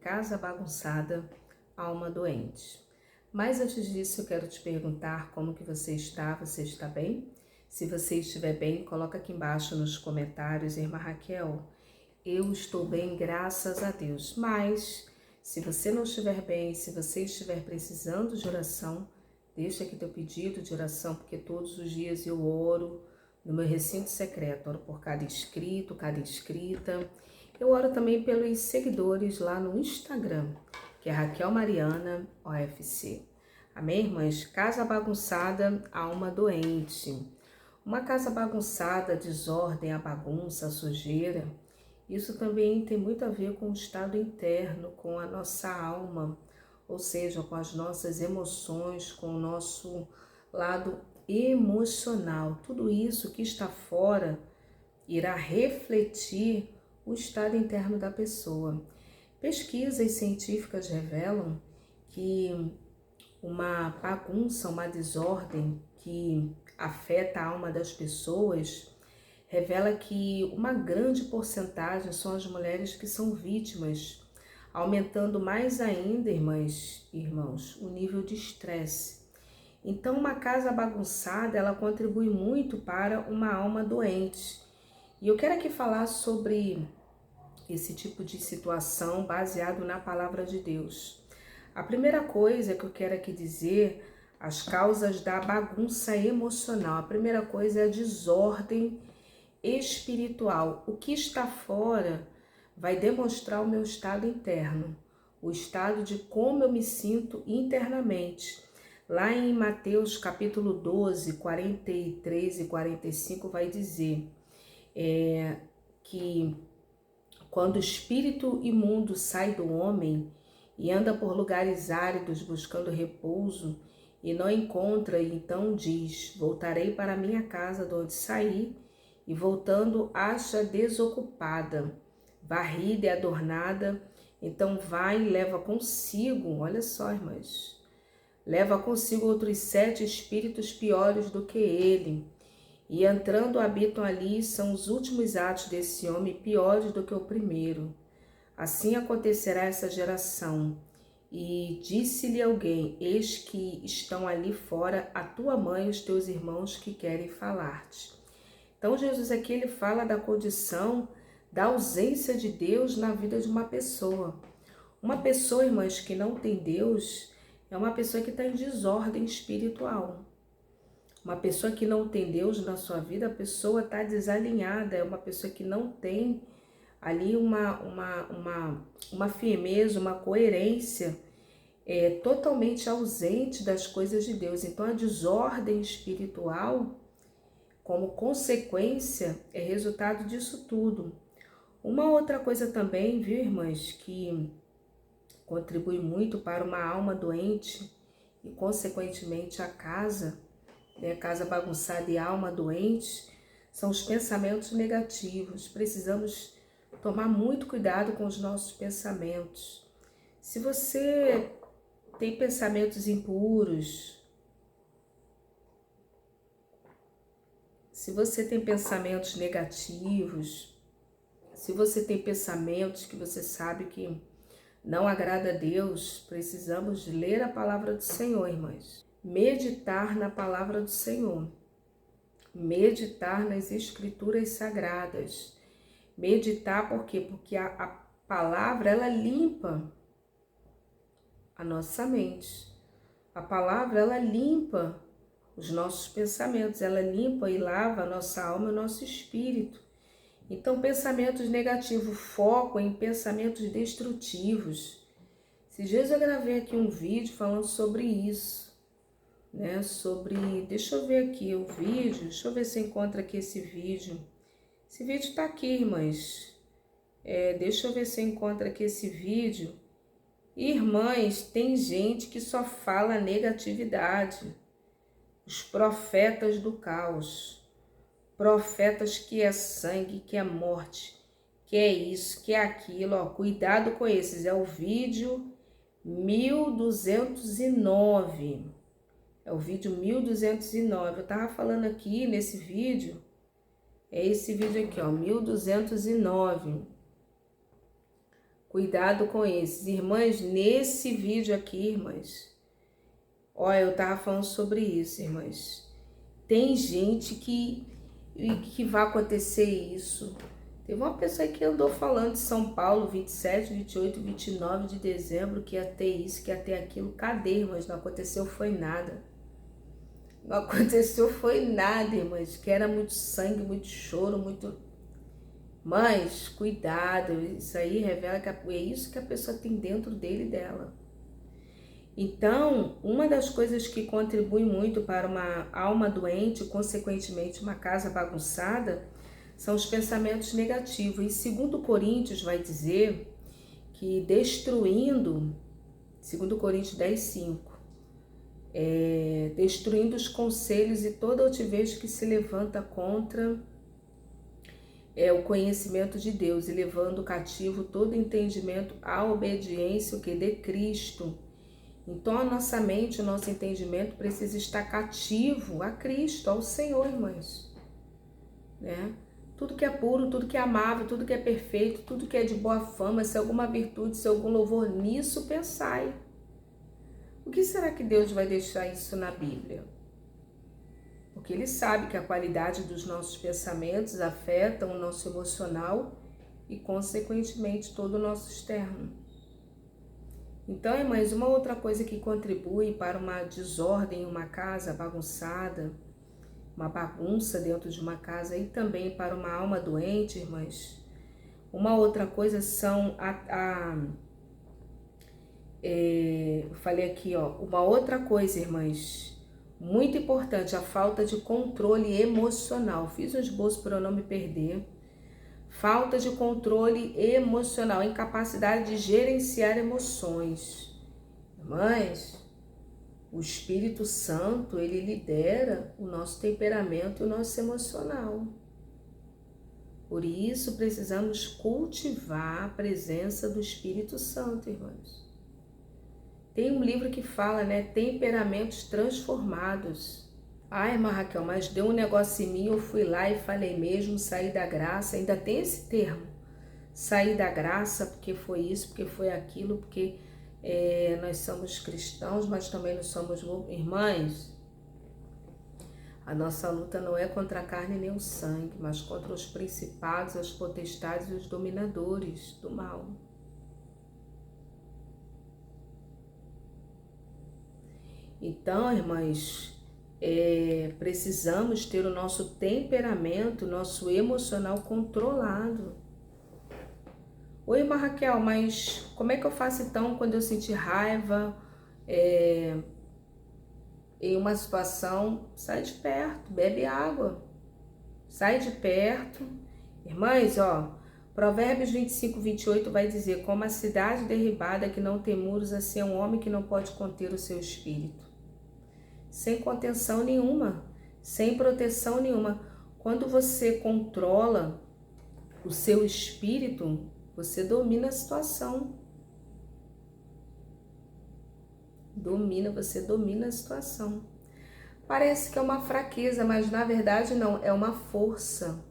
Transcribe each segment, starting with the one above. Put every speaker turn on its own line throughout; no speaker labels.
Casa bagunçada, alma doente. Mas antes disso, eu quero te perguntar como que você está. Você está bem? Se você estiver bem, coloca aqui embaixo nos comentários, irmã Raquel, eu estou bem, graças a Deus. Mas se você não estiver bem, se você estiver precisando de oração, deixa aqui teu pedido de oração, porque todos os dias eu oro no meu recinto secreto, oro por cada inscrito, cada inscrita. Eu oro também pelos seguidores lá no Instagram, que é Raquel Mariana OFC. Amém, irmãs? Casa bagunçada, alma doente. Uma casa bagunçada, a desordem, a bagunça, a sujeira, isso também tem muito a ver com o estado interno, com a nossa alma, ou seja, com as nossas emoções, com o nosso lado emocional. Tudo isso que está fora irá refletir o estado interno da pessoa. Pesquisas científicas revelam que uma bagunça, uma desordem que afeta a alma das pessoas, revela que uma grande porcentagem são as mulheres que são vítimas, aumentando mais ainda, irmãos, o nível de estresse. Então, uma casa bagunçada, ela contribui muito para uma alma doente. E eu quero aqui falar sobre esse tipo de situação baseado na palavra de Deus. A primeira coisa que eu quero aqui dizer, as causas da bagunça emocional. A primeira coisa é a desordem espiritual. O que está fora vai demonstrar o meu estado interno, o estado de como eu me sinto internamente. Lá em Mateus capítulo 12, 43 e 45 vai dizer que quando o espírito imundo sai do homem e anda por lugares áridos buscando repouso e não encontra, e então diz: voltarei para minha casa de onde saí, e voltando acha desocupada, varrida e adornada, então vai e leva consigo, olha só, irmãs, leva consigo outros 7 espíritos piores do que ele, e entrando habitam ali, são os últimos atos desse homem piores do que o primeiro. Assim acontecerá essa geração. E disse-lhe alguém: eis que estão ali fora a tua mãe e os teus irmãos que querem falar-te. Então Jesus aqui ele fala da condição da ausência de Deus na vida de uma pessoa. Uma pessoa, irmãs, que não tem Deus é uma pessoa que está em desordem espiritual. Uma pessoa que não tem Deus na sua vida, a pessoa está desalinhada, é uma pessoa que não tem ali uma firmeza, uma coerência, totalmente ausente das coisas de Deus. Então a desordem espiritual, como consequência, é resultado disso tudo. Uma outra coisa também, viu, irmãs, que contribui muito para uma alma doente e consequentemente a casa, casa bagunçada e alma doente, são os pensamentos negativos. Precisamos tomar muito cuidado com os nossos pensamentos. Se você tem pensamentos impuros, se você tem pensamentos negativos, se você tem pensamentos que você sabe que não agrada a Deus, precisamos ler a palavra do Senhor, irmãs. Meditar na palavra do Senhor. Meditar nas escrituras sagradas. Meditar por quê? Porque a palavra, ela limpa a nossa mente. A palavra, ela limpa os nossos pensamentos, ela limpa e lava a nossa alma e o nosso espírito. Então, pensamentos negativos, foco em pensamentos destrutivos. Esses dias eu gravei aqui um vídeo falando sobre isso, né? Deixa eu ver aqui o vídeo, deixa eu ver se eu encontro aqui esse vídeo. Esse vídeo tá aqui, irmãs. Deixa eu ver se eu encontro aqui esse vídeo. Irmãs, tem gente que só fala negatividade. Os profetas do caos. Profetas que é sangue, que é morte, que é isso, que é aquilo. Ó, cuidado com esses. É o vídeo 1209. É o vídeo 1209. Eu tava falando aqui nesse vídeo. É esse vídeo aqui, ó, 1209. Cuidado com esses. Irmãs, nesse vídeo aqui, irmãs, olha, eu tava falando sobre isso, irmãs. Tem gente que vai acontecer isso. Teve uma pessoa que andou falando de São Paulo, 27, 28, 29 de dezembro, que ia ter isso, que ia ter aquilo. Cadê, irmãs? Não aconteceu, foi nada. Não aconteceu, foi nada, irmãs. Que era muito sangue, muito choro, muito... Mas, cuidado, isso aí revela que é isso que a pessoa tem dentro dele e dela. Então, uma das coisas que contribui muito para uma alma doente, consequentemente uma casa bagunçada, são os pensamentos negativos. E segundo Coríntios vai dizer que destruindo, segundo Coríntios 10:5, destruindo os conselhos e toda altivez que se levanta contra o conhecimento de Deus, e levando cativo todo entendimento à obediência o que de Cristo. Então a nossa mente, o nosso entendimento precisa estar cativo a Cristo, ao Senhor, irmãs, né? Tudo que é puro, tudo que é amável, tudo que é perfeito, tudo que é de boa fama, se alguma virtude, se algum louvor, nisso pensai. O que será que Deus vai deixar isso na Bíblia? Porque Ele sabe que a qualidade dos nossos pensamentos afeta o nosso emocional e, consequentemente, todo o nosso externo. Então, irmãs, uma outra coisa que contribui para uma desordem em uma casa bagunçada, uma bagunça dentro de uma casa e também para uma alma doente, irmãs, uma outra coisa são falei aqui, ó, uma outra coisa, irmãs, muito importante, a falta de controle emocional. Fiz um esboço para eu não me perder. Falta de controle emocional, incapacidade de gerenciar emoções. Irmãs, o Espírito Santo, ele lidera o nosso temperamento e o nosso emocional. Por isso, precisamos cultivar a presença do Espírito Santo, irmãos. Tem um livro que fala, né, temperamentos transformados. Ai, irmã Raquel, mas deu um negócio em mim, eu fui lá e falei mesmo, saí da graça. Ainda tem esse termo, sair da graça, porque foi isso, porque foi aquilo, porque nós somos cristãos, mas também não somos irmãs. A nossa luta não é contra a carne nem o sangue, mas contra os principados, as potestades e os dominadores do mal. Então, irmãs, precisamos ter o nosso temperamento, nosso emocional controlado. Oi, irmã Raquel, mas como é que eu faço então quando eu sentir raiva em uma situação? Sai de perto, bebe água, sai de perto. Irmãs, ó, Provérbios 25, 28 vai dizer: como a cidade derribada que não tem muros, assim é um homem que não pode conter o seu espírito. Sem contenção nenhuma, sem proteção nenhuma. Quando você controla o seu espírito, você domina a situação. Você domina a situação. Parece que é uma fraqueza, mas na verdade não, é uma força.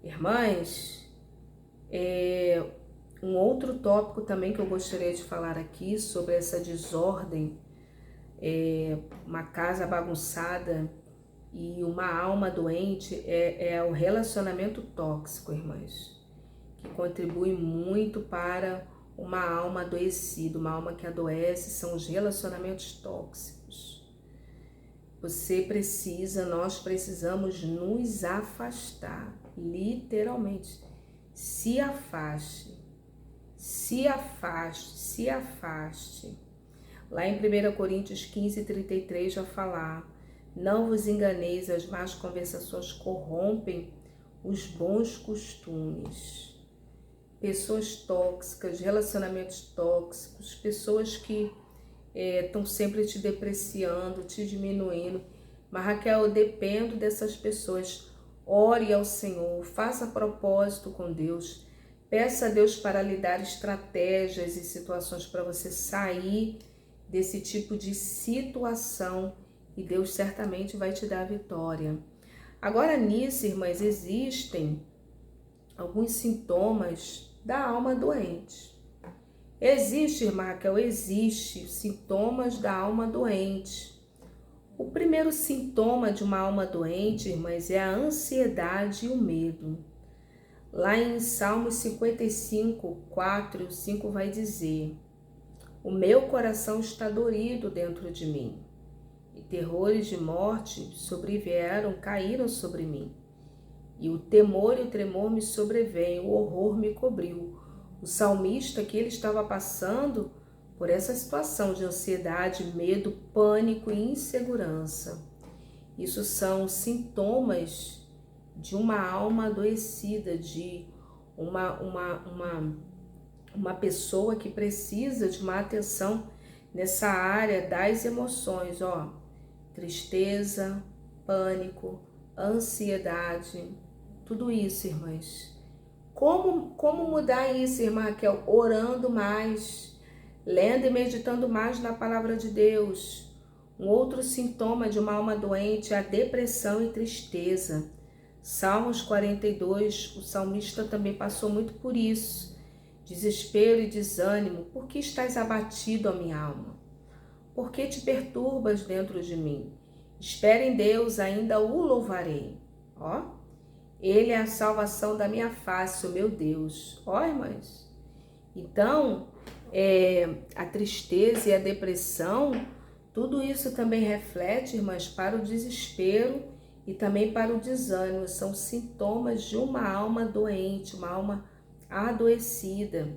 Irmãs, um outro tópico também que eu gostaria de falar aqui sobre essa desordem, uma casa bagunçada e uma alma doente, é o relacionamento tóxico, irmãs, que contribui muito para uma alma adoecida, uma alma que adoece, são os relacionamentos tóxicos. Nós precisamos nos afastar, literalmente. Se afaste, se afaste, se afaste. Lá em 1 Coríntios 15, 33 vai falar: não vos enganeis, as más conversações corrompem os bons costumes. Pessoas tóxicas, relacionamentos tóxicos, pessoas que estão sempre te depreciando, te diminuindo. Mas Raquel, eu dependo dessas pessoas. Ore ao Senhor, faça propósito com Deus, peça a Deus para lhe dar estratégias e situações para você sair desse tipo de situação e Deus certamente vai te dar a vitória. Agora nisso, irmãs, existem alguns sintomas da alma doente. Existe, irmã Raquel, existe sintomas da alma doente. O primeiro sintoma de uma alma doente, irmãs, é a ansiedade e o medo. Lá em Salmos 55, 4 e 5 vai dizer: o meu coração está dorido dentro de mim, e terrores de morte sobrevieram, caíram sobre mim. E o temor e o tremor me sobrevêm, o horror me cobriu. O salmista que ele estava passando por essa situação de ansiedade, medo, pânico e insegurança. Isso são sintomas de uma alma adoecida, de uma pessoa que precisa de uma atenção nessa área das emoções, tristeza, pânico, ansiedade, tudo isso, irmãs. Como mudar isso, irmã Raquel? Orando mais, lendo e meditando mais na palavra de Deus. Um outro sintoma de uma alma doente é a depressão e tristeza. Salmos 42, o salmista também passou muito por isso. Desespero e desânimo. Por que estás abatido, ó minha alma? Por que te perturbas dentro de mim? Espera em Deus, ainda o louvarei. Ele é a salvação da minha face, o meu Deus. Irmãs. Então, a tristeza e a depressão, tudo isso também reflete, irmãs, para o desespero e também para o desânimo. São sintomas de uma alma doente, uma alma adoecida.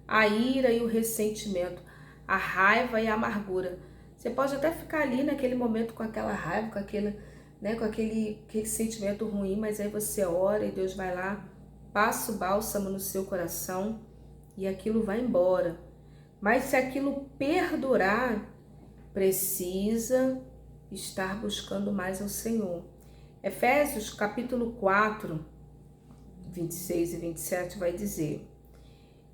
A ira e o ressentimento, a raiva e a amargura. Você pode até ficar ali naquele momento com aquela raiva, com aquele sentimento ruim, mas aí você ora e Deus vai lá, passa o bálsamo no seu coração e aquilo vai embora. Mas se aquilo perdurar, precisa estar buscando mais ao Senhor. Efésios capítulo 4, 26 e 27 vai dizer: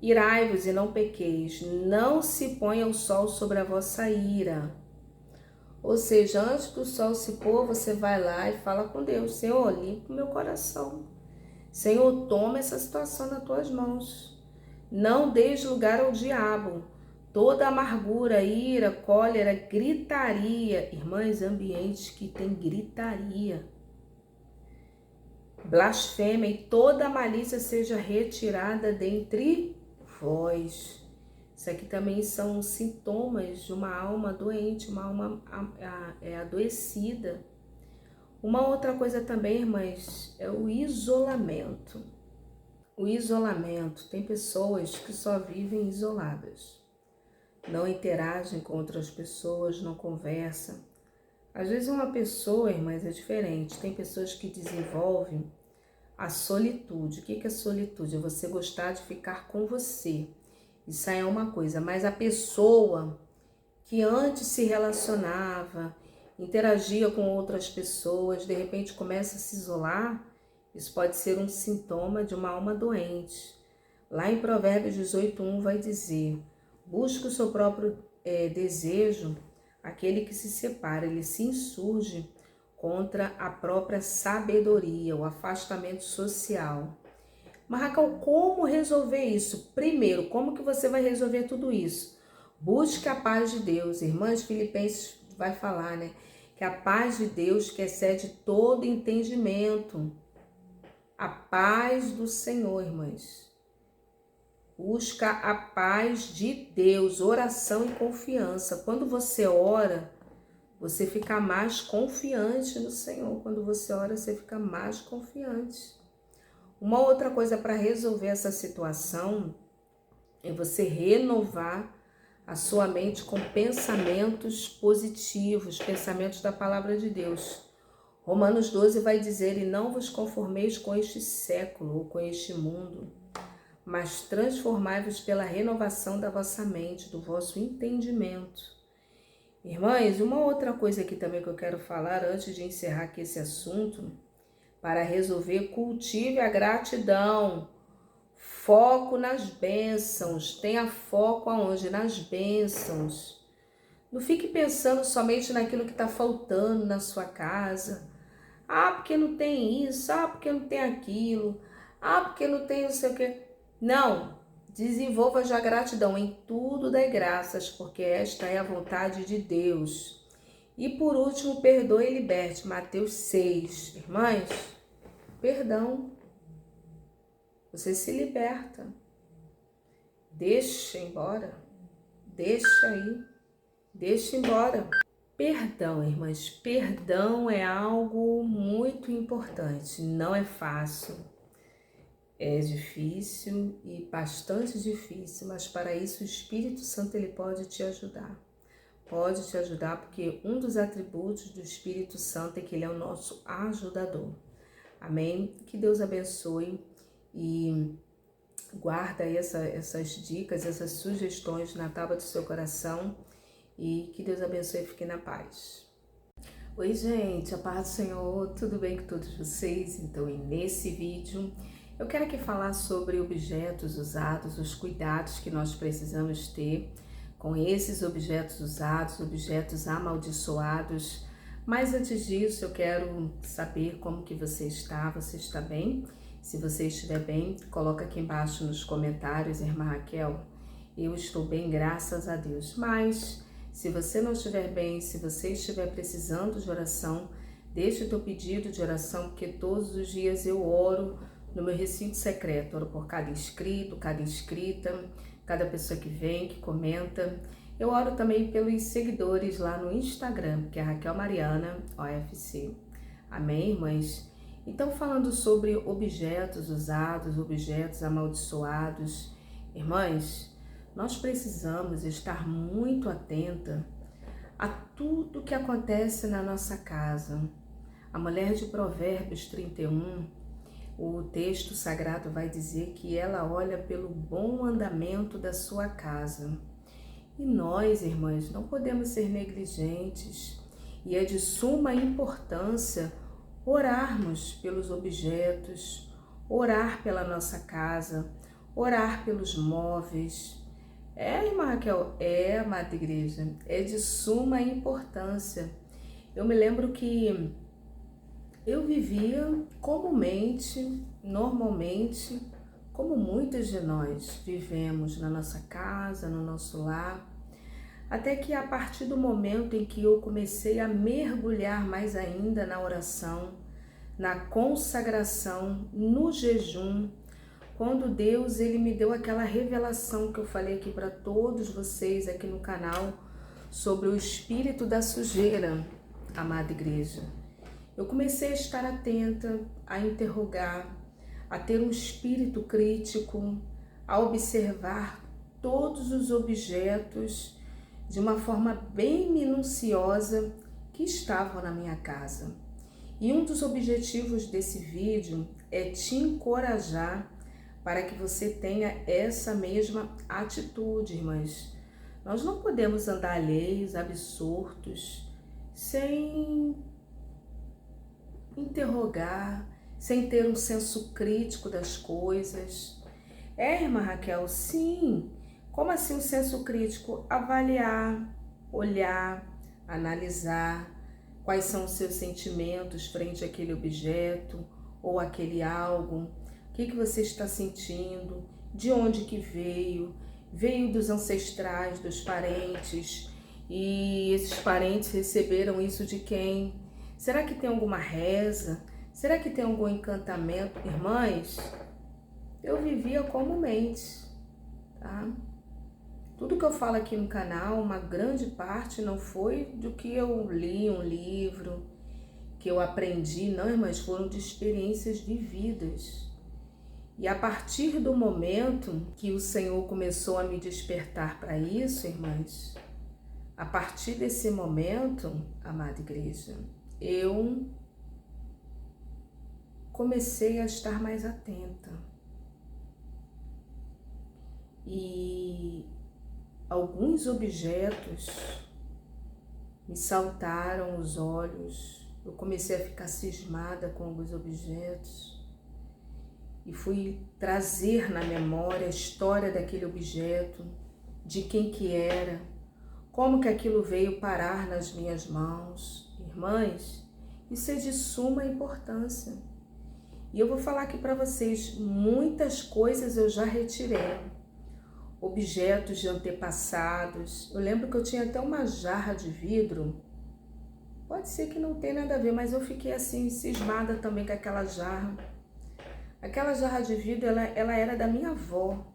irai-vos e não pequeis, não se ponha o sol sobre a vossa ira. Ou seja, antes do sol se pôr, você vai lá e fala com Deus: Senhor, limpa o meu coração. Senhor, toma essa situação nas tuas mãos. Não deis lugar ao diabo. Toda amargura, ira, cólera, gritaria. Irmãs, ambientes que tem gritaria, blasfêmia e toda malícia seja retirada dentre vós. Isso aqui também são sintomas de uma alma doente, uma alma adoecida. Uma outra coisa também, irmãs, é o isolamento. O isolamento. Tem pessoas que só vivem isoladas. Não interagem com outras pessoas, não conversam. Às vezes uma pessoa, irmãs, é diferente. Tem pessoas que desenvolvem a solitude. O que é solitude? É você gostar de ficar com você. Isso aí é uma coisa, mas a pessoa que antes se relacionava, interagia com outras pessoas, de repente começa a se isolar, isso pode ser um sintoma de uma alma doente. Lá em Provérbios 18:1 vai dizer: busca o seu próprio desejo, aquele que se separa, ele se insurge contra a própria sabedoria, o afastamento social. Mas, Raquel, como resolver isso? Primeiro, como que você vai resolver tudo isso? Busque a paz de Deus. Irmãs, Filipenses vai falar, que a paz de Deus que excede todo entendimento. A paz do Senhor, irmãs. Busca a paz de Deus, oração e confiança. Quando você ora, você fica mais confiante no Senhor. Quando você ora, você fica mais confiante. Uma outra coisa para resolver essa situação é você renovar a sua mente com pensamentos positivos, pensamentos da palavra de Deus. Romanos 12 vai dizer: e não vos conformeis com este século ou com este mundo, mas transformai-vos pela renovação da vossa mente, do vosso entendimento. Irmãs, uma outra coisa aqui também que eu quero falar antes de encerrar aqui esse assunto, para resolver, cultive a gratidão, foco nas bênçãos, tenha foco aonde? Nas bênçãos. Não fique pensando somente naquilo que está faltando na sua casa. Porque não tem isso, porque não tem aquilo, porque não tem não sei o quê. Não, Desenvolva já gratidão em tudo, dai graças, porque esta é a vontade de Deus. E por último, perdoe e liberte. Mateus 6. Irmãs, perdão. Você se liberta. Deixa embora. Deixa aí. Deixa embora. Perdão, irmãs. Perdão é algo muito importante. Não é fácil. É difícil e bastante difícil, mas para isso o Espírito Santo ele pode te ajudar. Pode te ajudar porque um dos atributos do Espírito Santo é que ele é o nosso ajudador. Amém? Que Deus abençoe e guarda aí essas dicas, essas sugestões na tábua do seu coração e que Deus abençoe e fique na paz. Oi, gente, a paz do Senhor, tudo bem com todos vocês? Então, nesse vídeo eu quero aqui falar sobre objetos usados, os cuidados que nós precisamos ter com esses objetos usados, objetos amaldiçoados. Mas antes disso, eu quero saber como que você está bem? Se você estiver bem, coloca aqui embaixo nos comentários, irmã Raquel, eu estou bem, graças a Deus. Mas se você não estiver bem, se você estiver precisando de oração, deixe o teu pedido de oração, porque todos os dias eu oro no meu recinto secreto, oro por cada inscrito, cada inscrita, cada pessoa que vem, que comenta. Eu oro também pelos seguidores lá no Instagram, que é Raquel Mariana, OFC. Amém, irmãs? Então, falando sobre objetos usados, objetos amaldiçoados, irmãs, nós precisamos estar muito atenta a tudo que acontece na nossa casa. A mulher de Provérbios 31, o texto sagrado vai dizer que ela olha pelo bom andamento da sua casa. E nós, irmãs, não podemos ser negligentes. E é de suma importância orarmos pelos objetos, orar pela nossa casa, orar pelos móveis. Irmã Raquel, amada igreja, é de suma importância. Eu me lembro que eu vivia comumente, normalmente, como muitas de nós vivemos na nossa casa, no nosso lar, até que a partir do momento em que eu comecei a mergulhar mais ainda na oração, na consagração, no jejum, quando Deus ele me deu aquela revelação que eu falei aqui para todos vocês aqui no canal sobre o espírito da sujeira, amada igreja. Eu comecei a estar atenta, a interrogar, a ter um espírito crítico, a observar todos os objetos de uma forma bem minuciosa que estavam na minha casa. E um dos objetivos desse vídeo é te encorajar para que você tenha essa mesma atitude, irmãs. Nós não podemos andar alheios, absortos, sem interrogar, sem ter um senso crítico das coisas. Irmã Raquel, sim. Como assim um senso crítico? Avaliar, olhar, analisar quais são os seus sentimentos frente àquele objeto ou àquele algo. O que você está sentindo? De onde que veio? Veio dos ancestrais, dos parentes, e esses parentes receberam isso de quem? Será que tem alguma reza? Será que tem algum encantamento? Irmãs, eu vivia comumente, tá? Tudo que eu falo aqui no canal, uma grande parte não foi do que eu li um livro, que eu aprendi, não, irmãs, foram de experiências vividas. E a partir do momento que o Senhor começou a me despertar para isso, irmãs, a partir desse momento, amada igreja, eu comecei a estar mais atenta. E alguns objetos me saltaram os olhos. Eu comecei a ficar cismada com alguns objetos e fui trazer na memória a história daquele objeto, de quem que era, como que aquilo veio parar nas minhas mãos. Irmãs, isso é de suma importância. E eu vou falar aqui para vocês, muitas coisas eu já retirei, objetos de antepassados. Eu lembro que eu tinha até uma jarra de vidro, pode ser que não tenha nada a ver, mas eu fiquei assim cismada também com aquela jarra. Aquela jarra de vidro, ela era da minha avó.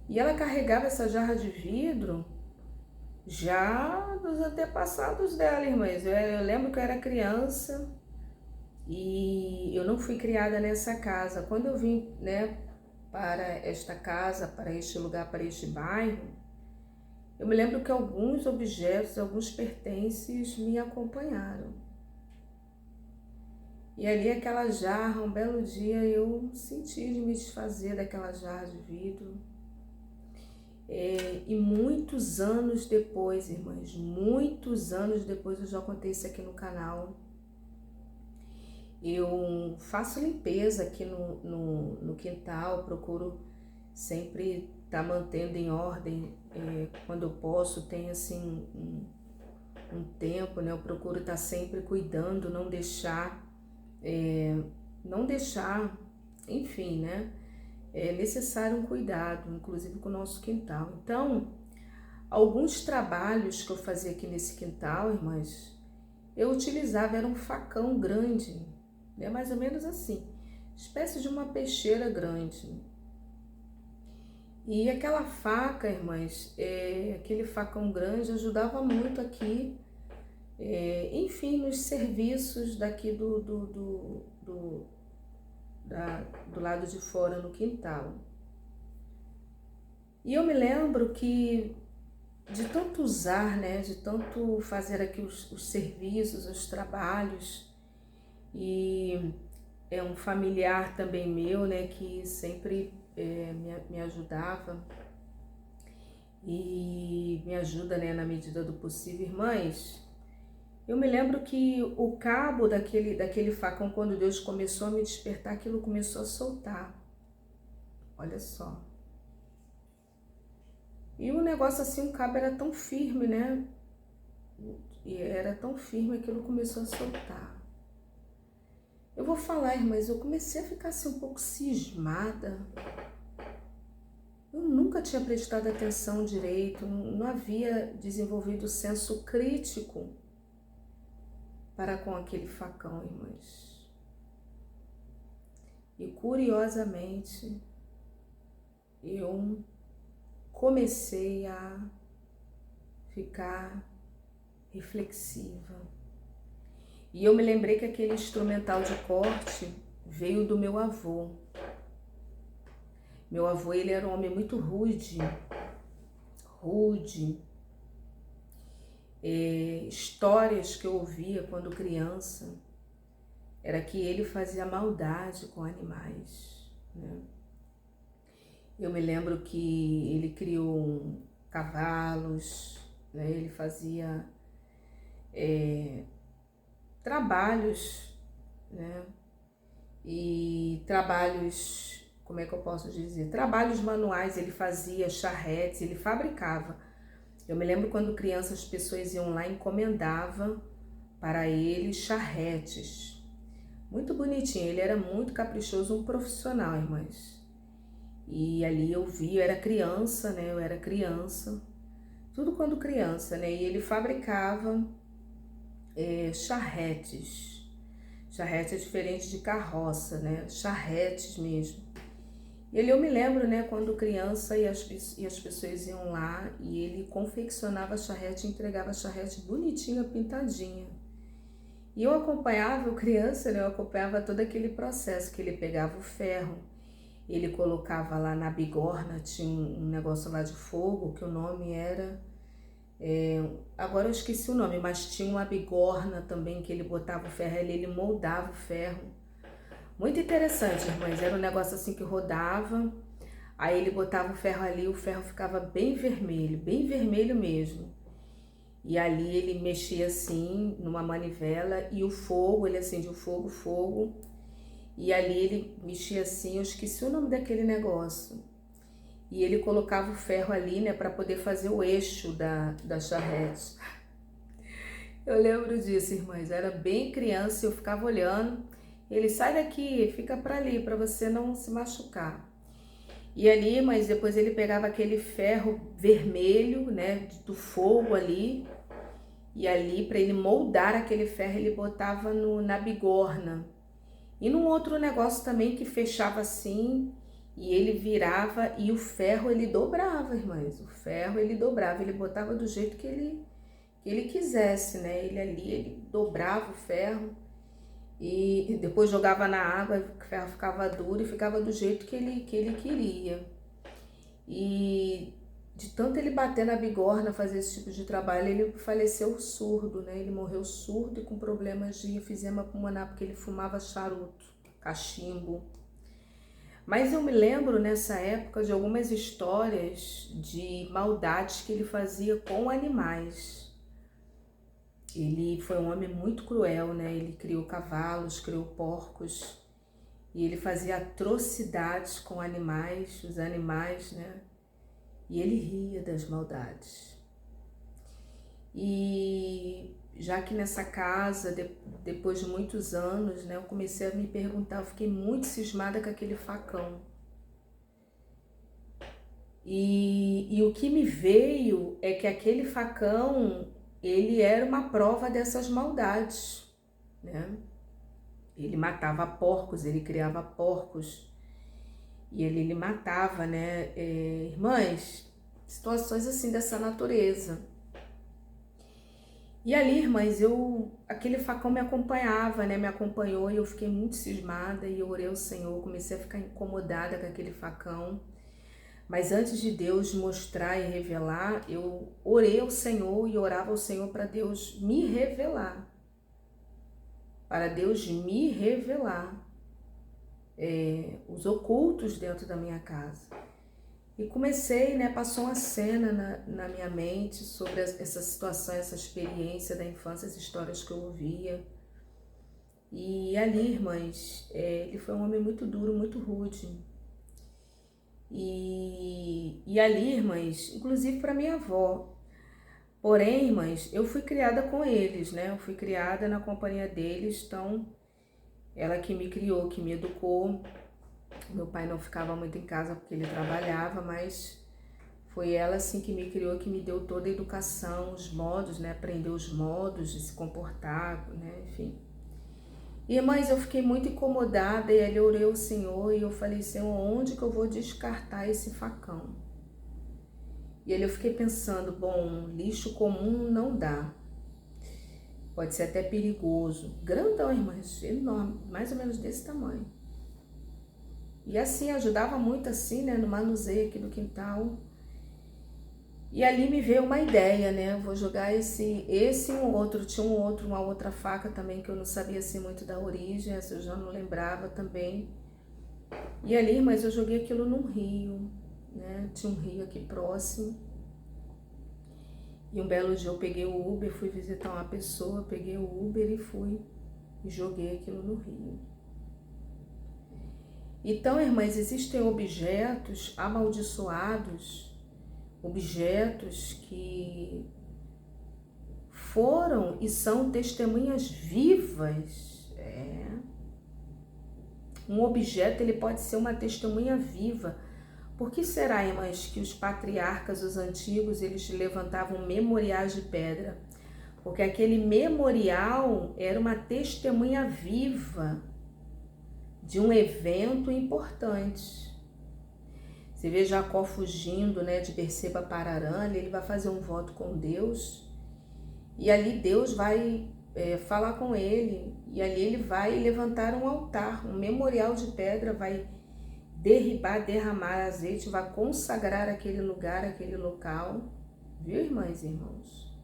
E ela carregava essa jarra de vidro já dos antepassados dela, irmãs. Eu lembro que eu era criança e eu não fui criada nessa casa. Quando eu vim, né, para esta casa, para este lugar, para este bairro, eu me lembro que alguns objetos, alguns pertences me acompanharam. E ali aquela jarra, um belo dia eu senti de me desfazer daquela jarra de vidro. E muitos anos depois, irmãs, muitos anos depois, eu já contei isso aqui no canal, eu faço limpeza aqui no quintal, procuro sempre estar mantendo em ordem, quando eu posso, tenho assim um tempo, né? Eu procuro estar sempre cuidando, não deixar, enfim, né? É necessário um cuidado, inclusive com o nosso quintal. Então, alguns trabalhos que eu fazia aqui nesse quintal, irmãs, eu utilizava, era um facão grande, né? Mais ou menos assim, espécie de uma peixeira grande. E aquela faca, irmãs, aquele facão grande ajudava muito aqui, enfim, nos serviços daqui do lado de fora no quintal. E eu me lembro que de tanto usar, né, de tanto fazer aqui os serviços, os trabalhos, e é um familiar também meu, né, que sempre me ajudava e me ajuda, né, na medida do possível. Irmãs, eu me lembro que o cabo daquele facão, quando Deus começou a me despertar, aquilo começou a soltar. Olha só. E o negócio assim, o cabo era tão firme, né? E era tão firme, aquilo começou a soltar. Eu vou falar, irmãs, eu comecei a ficar assim um pouco cismada. Eu nunca tinha prestado atenção direito, não havia desenvolvido o senso crítico para com aquele facão, irmãs. E curiosamente, eu comecei a ficar reflexiva. E eu me lembrei que aquele instrumental de corte veio do meu avô. Meu avô, ele era um homem muito rude. Histórias que eu ouvia quando criança era que ele fazia maldade com animais, né? Eu me lembro que ele criou cavalos, né? Ele fazia trabalhos, né? E trabalhos, como é que eu posso dizer? Trabalhos manuais, ele fazia charretes, ele fabricava. Eu me lembro quando criança as pessoas iam lá e encomendavam para ele charretes. Muito bonitinho, ele era muito caprichoso, um profissional, irmãs. E ali eu vi, eu era criança, né? Eu era criança, tudo quando criança, né? E ele fabricava charretes. Charrete é diferente de carroça, né? Charretes mesmo. E ali eu me lembro, né, quando criança e as pessoas iam lá e ele confeccionava charrete e entregava charrete bonitinha, pintadinha. E eu acompanhava, eu criança, né, eu acompanhava todo aquele processo, que ele pegava o ferro, ele colocava lá na bigorna, tinha um negócio lá de fogo, que o nome era... agora eu esqueci o nome, mas tinha uma bigorna também, que ele botava o ferro ali, ele moldava o ferro. Muito interessante, irmãs, era um negócio assim que rodava, aí ele botava o ferro ali, o ferro ficava bem vermelho mesmo. E ali ele mexia assim, numa manivela, e o fogo, ele acendia o fogo, e ali ele mexia assim, eu esqueci o nome daquele negócio. E ele colocava o ferro ali, né, para poder fazer o eixo da charrete. Eu lembro disso, irmãs, eu era bem criança e eu ficava olhando. Ele, sai daqui, fica para ali, para você não se machucar. E ali, mas depois ele pegava aquele ferro vermelho, né, do fogo ali, e ali para ele moldar aquele ferro ele botava na bigorna. E num outro negócio também que fechava assim, e ele virava e o ferro ele dobrava, irmãs. O ferro ele dobrava, ele botava do jeito que ele quisesse, né? Ele ali, ele dobrava o ferro e depois jogava na água, o ferro ficava duro e ficava do jeito que ele queria. E de tanto ele bater na bigorna, fazer esse tipo de trabalho, ele faleceu surdo, né? Ele morreu surdo e com problemas de enfisema pulmonar, porque ele fumava charuto, cachimbo. Mas eu me lembro nessa época de algumas histórias de maldades que ele fazia com animais. Ele foi um homem muito cruel, né? Ele criou cavalos, criou porcos e ele fazia atrocidades com animais, os animais, né? E ele ria das maldades. E já que nessa casa, depois de muitos anos, né, eu comecei a me perguntar, eu fiquei muito cismada com aquele facão. E o que me veio é que aquele facão, ele era uma prova dessas maldades, né? Ele matava porcos, ele criava porcos e ele matava, né? Irmãs, situações assim dessa natureza. E ali, irmãs, aquele facão me acompanhava, né? Me acompanhou e eu fiquei muito cismada e eu orei ao Senhor, comecei a ficar incomodada com aquele facão. Mas antes de Deus mostrar e revelar, eu orei ao Senhor e orava ao Senhor para Deus me revelar. Para Deus me revelar os ocultos dentro da minha casa. E comecei, né, passou uma cena na minha mente sobre essa situação, essa experiência da infância, as histórias que eu ouvia. E ali, irmãs, ele foi um homem muito duro, muito rude. E ali, irmãs, inclusive para minha avó. Porém, irmãs, eu fui criada com eles, né? Eu fui criada na companhia deles, então ela que me criou, que me educou. Meu pai não ficava muito em casa porque ele trabalhava, mas foi ela assim que me criou, que me deu toda a educação, os modos, né? Aprendeu os modos de se comportar, né? Enfim. E, irmãs, eu fiquei muito incomodada e aí eu orei ao Senhor e eu falei, Senhor, onde que eu vou descartar esse facão? E aí eu fiquei pensando, bom, lixo comum não dá. Pode ser até perigoso. Grandão, irmãs, enorme, mais ou menos desse tamanho. E assim, ajudava muito assim, né, no manuseio aqui do quintal. E ali me veio uma ideia, né, eu vou jogar esse e um outro, tinha uma outra faca também que eu não sabia assim muito da origem, essa eu já não lembrava também. E ali, mas eu joguei aquilo num rio, né, tinha um rio aqui próximo. E um belo dia eu peguei o Uber, fui visitar uma pessoa, peguei o Uber e fui e joguei aquilo no rio. Então, irmãs, existem objetos amaldiçoados, objetos que foram e são testemunhas vivas. Um objeto ele pode ser uma testemunha viva. Por que será, irmãs, que os patriarcas, os antigos, eles levantavam memoriais de pedra? Porque aquele memorial era uma testemunha viva de um evento importante. Você vê Jacó fugindo, né, de Berseba para Harã, ele vai fazer um voto com Deus e ali Deus vai falar com ele e ali ele vai levantar um altar, um memorial de pedra, vai derramar azeite, vai consagrar aquele lugar, aquele local, viu, irmãs e irmãos?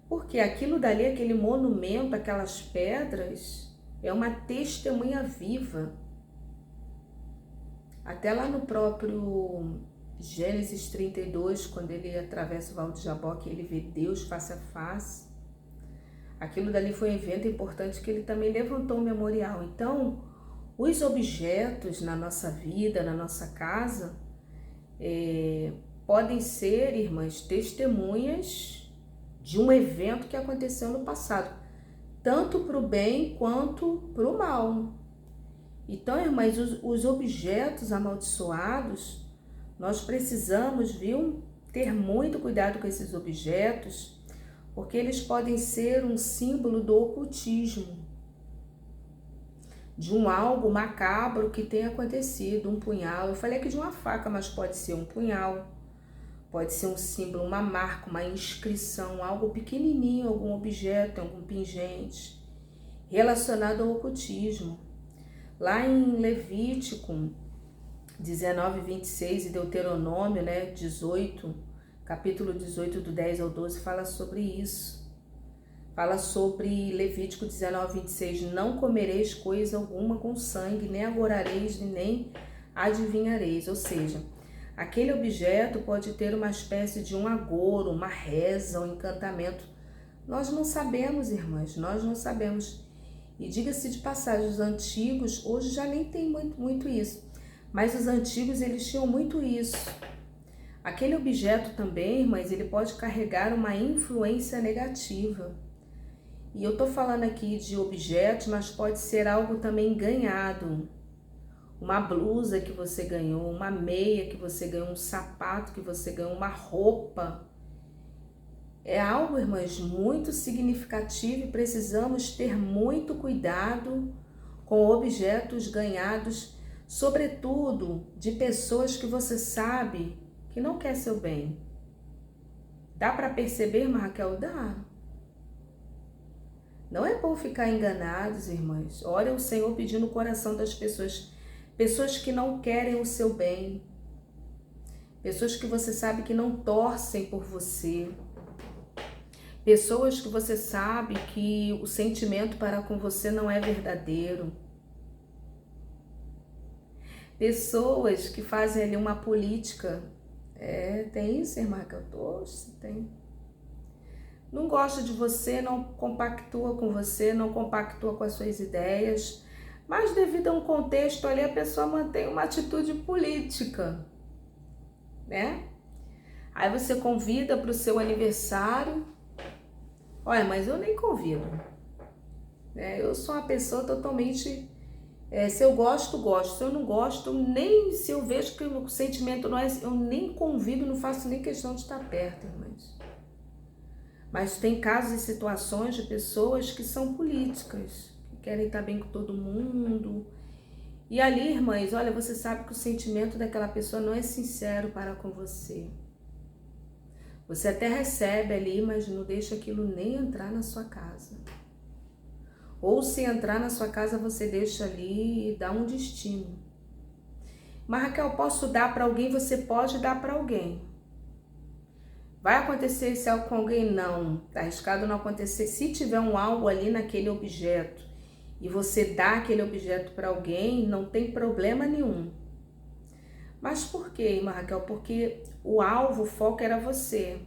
Porque aquilo dali, aquele monumento, aquelas pedras, é uma testemunha viva. Até lá no próprio Gênesis 32, quando ele atravessa o Val de Jaboque, ele vê Deus face a face. Aquilo dali foi um evento importante que ele também levantou um memorial. Então, os objetos na nossa vida, na nossa casa, podem ser, irmãs, testemunhas de um evento que aconteceu no passado, tanto para o bem quanto para o mal. Então, irmãs, os objetos amaldiçoados, nós precisamos, viu, ter muito cuidado com esses objetos, porque eles podem ser um símbolo do ocultismo, de um algo macabro que tenha acontecido, um punhal. Eu falei aqui de uma faca, mas pode ser um punhal, pode ser um símbolo, uma marca, uma inscrição, algo pequenininho, algum objeto, algum pingente, relacionado ao ocultismo. Lá em Levítico 19, 26 e Deuteronômio, 18, capítulo 18, do 10 ao 12, fala sobre isso. Fala sobre Levítico 19, 26, não comereis coisa alguma com sangue, nem agorareis, nem adivinhareis. Ou seja, aquele objeto pode ter uma espécie de um agouro, uma reza, um encantamento. Nós não sabemos, irmãs, nós não sabemos. E diga-se de passagem, os antigos, hoje já nem tem muito isso, mas os antigos eles tinham muito isso. Aquele objeto também, irmãs, ele pode carregar uma influência negativa. E eu tô falando aqui de objetos, mas pode ser algo também ganhado. Uma blusa que você ganhou, uma meia que você ganhou, um sapato que você ganhou, uma roupa. É algo, irmãs, muito significativo e precisamos ter muito cuidado com objetos ganhados, sobretudo de pessoas que você sabe que não quer seu bem. Dá para perceber, Raquel? Dá. Não é bom ficar enganados, irmãs. Ora o Senhor pedindo o coração das pessoas, pessoas que não querem o seu bem, pessoas que você sabe que não torcem por você, pessoas que você sabe que o sentimento para com você não é verdadeiro. Pessoas que fazem ali uma política. Tem isso, irmã? Que eu torço, tem. Não gosta de você, não compactua com você, não compactua com as suas ideias, mas devido a um contexto ali, a pessoa mantém uma atitude política, né? Aí você convida para o seu aniversário. Olha, mas eu nem convido, né? Eu sou uma pessoa totalmente, se eu gosto, gosto, se eu não gosto, nem se eu vejo que o sentimento não é, eu nem convido, não faço nem questão de estar perto, irmãs. Mas tem casos e situações de pessoas que são políticas, que querem estar bem com todo mundo. E ali, irmãs, olha, você sabe que o sentimento daquela pessoa não é sincero para com você. Você até recebe ali, mas não deixa aquilo nem entrar na sua casa. Ou se entrar na sua casa, você deixa ali e dá um destino. Mas Raquel, posso dar para alguém? Você pode dar para alguém. Vai acontecer esse algo com alguém? Não. Tá arriscado não acontecer. Se tiver um algo ali naquele objeto e você dá aquele objeto para alguém, não tem problema nenhum. Mas por quê, irmã Raquel? Porque o alvo, o foco era você.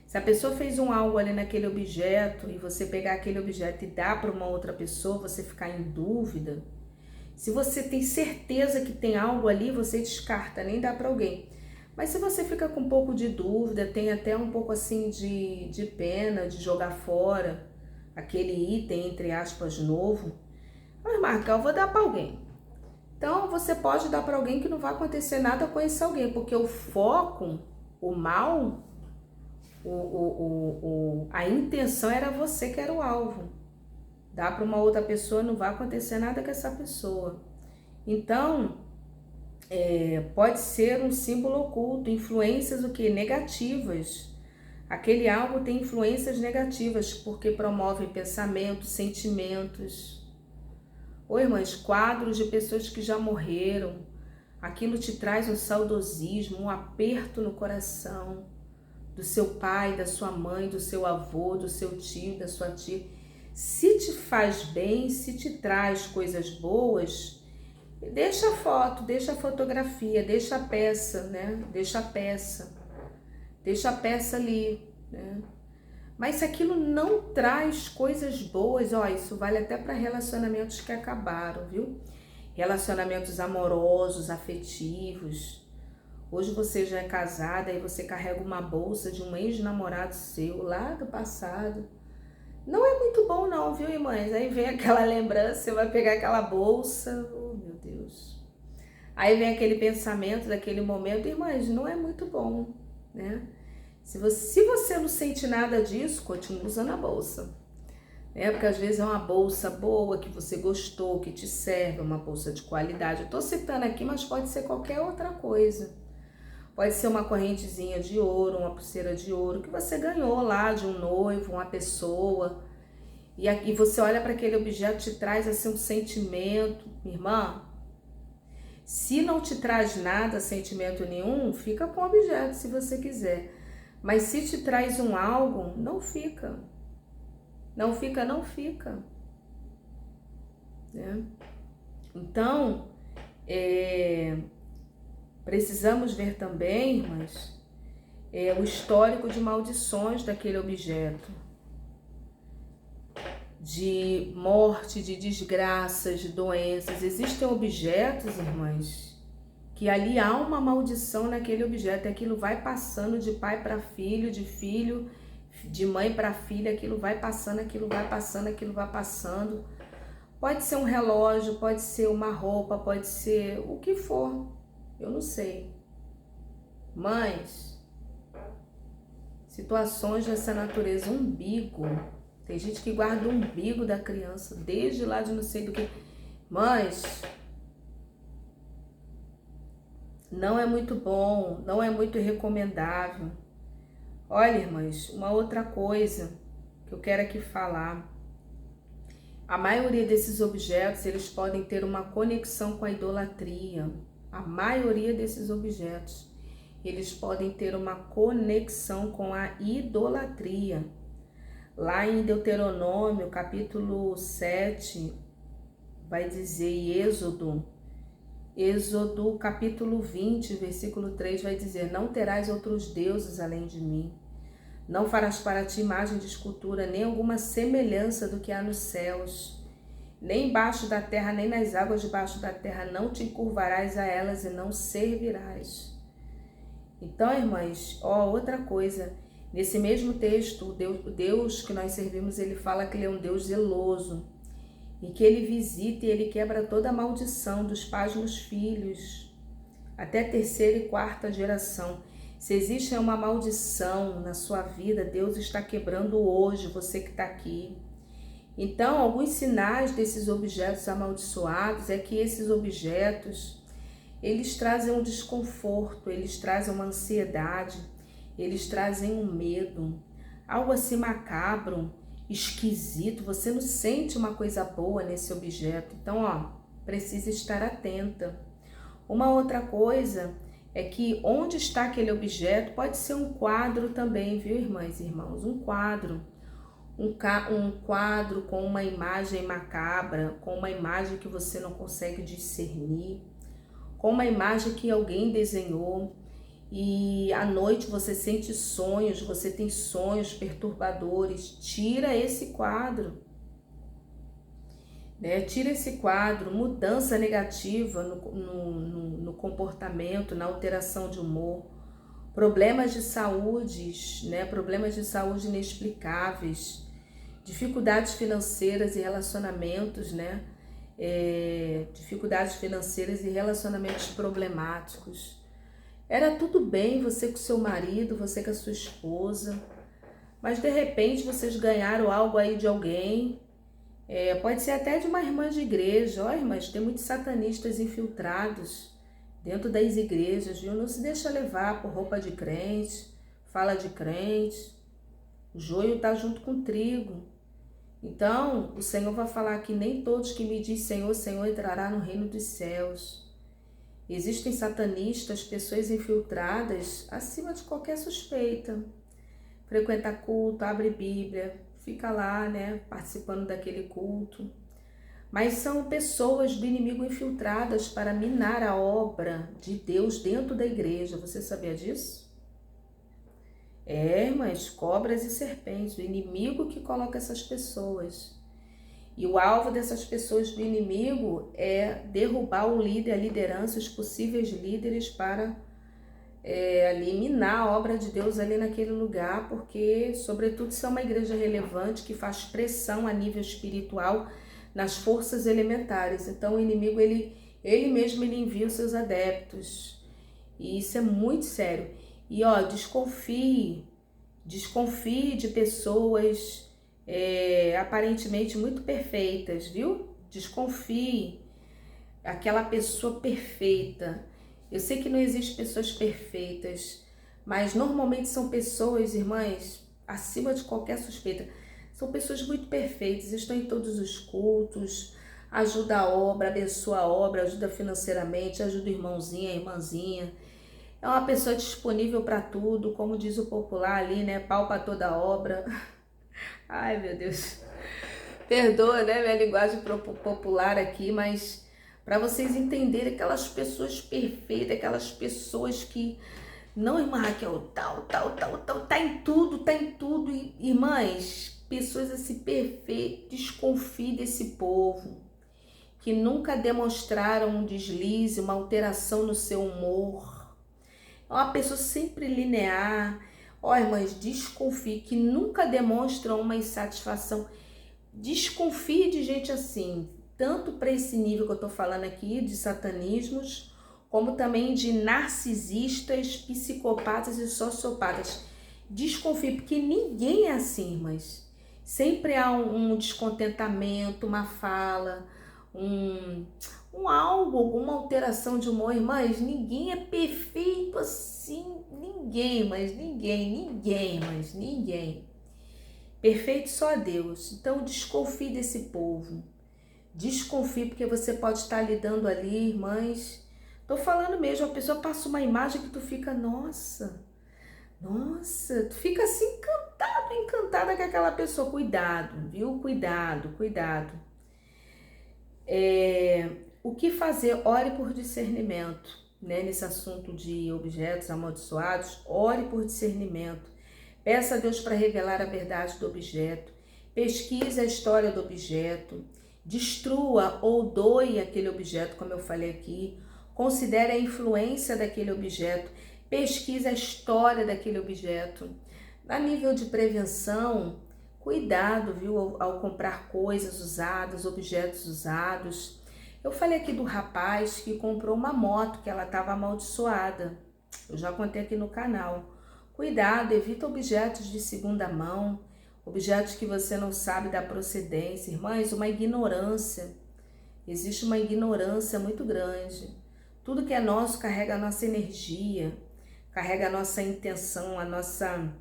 Se a pessoa fez um algo ali naquele objeto e você pegar aquele objeto e dar para uma outra pessoa, você ficar em dúvida. Se você tem certeza que tem algo ali, você descarta, nem dá para alguém. Mas se você fica com um pouco de dúvida, tem até um pouco assim de pena de jogar fora aquele item, entre aspas, novo, mas Marca, eu vou dar para alguém. Então você pode dar para alguém que não vai acontecer nada com esse alguém, porque o foco, o mal, a intenção era você que era o alvo. Dá para uma outra pessoa, não vai acontecer nada com essa pessoa. Então, pode ser um símbolo oculto, influências o que? Negativas. Aquele algo tem influências negativas, porque promove pensamentos, sentimentos. Ou irmãs, quadros de pessoas que já morreram. Aquilo te traz um saudosismo, um aperto no coração do seu pai, da sua mãe, do seu avô, do seu tio, da sua tia. Se te faz bem, se te traz coisas boas, deixa a foto, deixa a fotografia, deixa a peça, né? Deixa a peça ali, né? Mas se aquilo não traz coisas boas, ó, isso vale até para relacionamentos que acabaram, viu? Relacionamentos amorosos, afetivos. Hoje você já é casada e você carrega uma bolsa de um ex-namorado seu lá do passado. Não é muito bom não, viu, irmãs? Aí vem aquela lembrança, você vai pegar aquela bolsa, oh meu Deus. Aí vem aquele pensamento daquele momento, irmãs, não é muito bom, né? Se você não sente nada disso, continue usando a bolsa. Porque às vezes é uma bolsa boa, que você gostou, que te serve, uma bolsa de qualidade. Eu tô citando aqui, mas pode ser qualquer outra coisa. Pode ser uma correntezinha de ouro, uma pulseira de ouro, que você ganhou lá de um noivo, uma pessoa. E aqui você olha para aquele objeto, te traz assim um sentimento. Irmã, se não te traz nada, sentimento nenhum, fica com o objeto se você quiser. Mas se te traz um algo, não fica. Não fica, não fica. Né? Então, precisamos ver também, irmãs, o histórico de maldições daquele objeto. De morte, de desgraças, de doenças. Existem objetos, irmãs, que ali há uma maldição naquele objeto. Aquilo vai passando de pai para filho, de mãe para filha, aquilo vai passando, aquilo vai passando, aquilo vai passando. Pode ser um relógio, pode ser uma roupa, pode ser o que for, eu não sei. Mas situações dessa natureza, umbigo, tem gente que guarda o umbigo da criança, desde lá de não sei do que. Mas não é muito bom, não é muito recomendável. Olha, irmãs, uma outra coisa que eu quero aqui falar. A maioria desses objetos, eles podem ter uma conexão com a idolatria. A maioria desses objetos, eles podem ter uma conexão com a idolatria. Lá em Deuteronômio, capítulo 7, vai dizer, e Êxodo capítulo 20, versículo 3, vai dizer, não terás outros deuses além de mim. Não farás para ti imagem de escultura, nem alguma semelhança do que há nos céus, nem embaixo da terra, nem nas águas debaixo da terra. Não te encurvarás a elas e não servirás. Então, irmãs, outra coisa. Nesse mesmo texto, o Deus que nós servimos, ele fala que ele é um Deus zeloso e que ele visita e ele quebra toda a maldição dos pais nos filhos, até terceira e quarta geração. Se existe uma maldição na sua vida, Deus está quebrando hoje, você que está aqui. Então, alguns sinais desses objetos amaldiçoados é que esses objetos, eles trazem um desconforto, eles trazem uma ansiedade, eles trazem um medo, algo assim macabro, esquisito, você não sente uma coisa boa nesse objeto. Então, precisa estar atenta. Uma outra coisa é que onde está aquele objeto, pode ser um quadro também, viu, irmãs e irmãos? Um quadro. Um quadro com uma imagem macabra, com uma imagem que você não consegue discernir, com uma imagem que alguém desenhou, e à noite você sente sonhos, você tem sonhos perturbadores. Tira esse quadro, né? Tira esse quadro, mudança negativa no comportamento, na alteração de humor, problemas de saúde, né? Problemas de saúde inexplicáveis, dificuldades financeiras e relacionamentos, né? Dificuldades financeiras e relacionamentos problemáticos. Era tudo bem você com seu marido, você com a sua esposa, mas de repente vocês ganharam algo aí de alguém, pode ser até de uma irmã de igreja. Ó, irmãs, tem muitos satanistas infiltrados dentro das igrejas, viu? Não se deixa levar por roupa de crente, fala de crente. O joio está junto com o trigo. Então, o Senhor vai falar que nem todos que me diz Senhor, Senhor entrará no reino dos céus. Existem satanistas, pessoas infiltradas acima de qualquer suspeita. Frequenta culto, abre Bíblia, fica lá, né, participando daquele culto. Mas são pessoas do inimigo infiltradas para minar a obra de Deus dentro da igreja. Você sabia disso? Mas cobras e serpentes, o inimigo que coloca essas pessoas. E o alvo dessas pessoas do inimigo é derrubar o líder, a liderança, os possíveis líderes para ali minar a obra de Deus ali naquele lugar, porque, sobretudo, se é uma igreja relevante que faz pressão a nível espiritual nas forças elementares. Então, o inimigo, ele mesmo ele envia os seus adeptos. E isso é muito sério. E, ó, desconfie de pessoas aparentemente muito perfeitas, viu? Desconfie. Aquela pessoa perfeita. Eu sei que não existem pessoas perfeitas, mas normalmente são pessoas, irmãs, acima de qualquer suspeita. São pessoas muito perfeitas, estão em todos os cultos, ajuda a obra, abençoa a obra, ajuda financeiramente, ajuda o irmãozinho, a irmãzinha. É uma pessoa disponível para tudo, como diz o popular ali, né? Pau para toda obra. Ai, meu Deus. Perdoa, né, minha linguagem popular aqui, mas para vocês entenderem aquelas pessoas perfeitas, aquelas pessoas que não, irmã Raquel, tal, tá em tudo, irmãs, pessoas assim perfeitas, desconfie desse povo, que nunca demonstraram um deslize, uma alteração no seu humor, é uma pessoa sempre linear, ó, irmãs, desconfie, que nunca demonstram uma insatisfação. Desconfie de gente assim, tanto para esse nível que eu tô falando aqui, de satanismos, como também de narcisistas, psicopatas e sociopatas. Desconfie, porque ninguém é assim, mas sempre há um descontentamento, uma fala, um algo, alguma alteração de humor. Irmãs, ninguém é perfeito assim, ninguém, mas ninguém. Perfeito só Deus. Então desconfie desse povo. Desconfie, porque você pode estar lidando ali, irmãs. Tô falando mesmo, a pessoa passa uma imagem que tu fica, nossa, tu fica assim encantada com aquela pessoa. Cuidado, viu? Cuidado. O que fazer? Ore por discernimento, né? Nesse assunto de objetos amaldiçoados, ore por discernimento. Peça a Deus para revelar a verdade do objeto. Pesquise a história do objeto. Destrua ou doe aquele objeto, como eu falei aqui. Considere a influência daquele objeto. Pesquise a história daquele objeto. A nível de prevenção, cuidado, viu, ao comprar coisas usadas, objetos usados. Eu falei aqui do rapaz que comprou uma moto que ela estava amaldiçoada. Eu já contei aqui no canal. Cuidado, evita objetos de segunda mão, objetos que você não sabe da procedência. Irmãs, uma ignorância. Existe uma ignorância muito grande. Tudo que é nosso carrega a nossa energia, carrega a nossa intenção, a nossa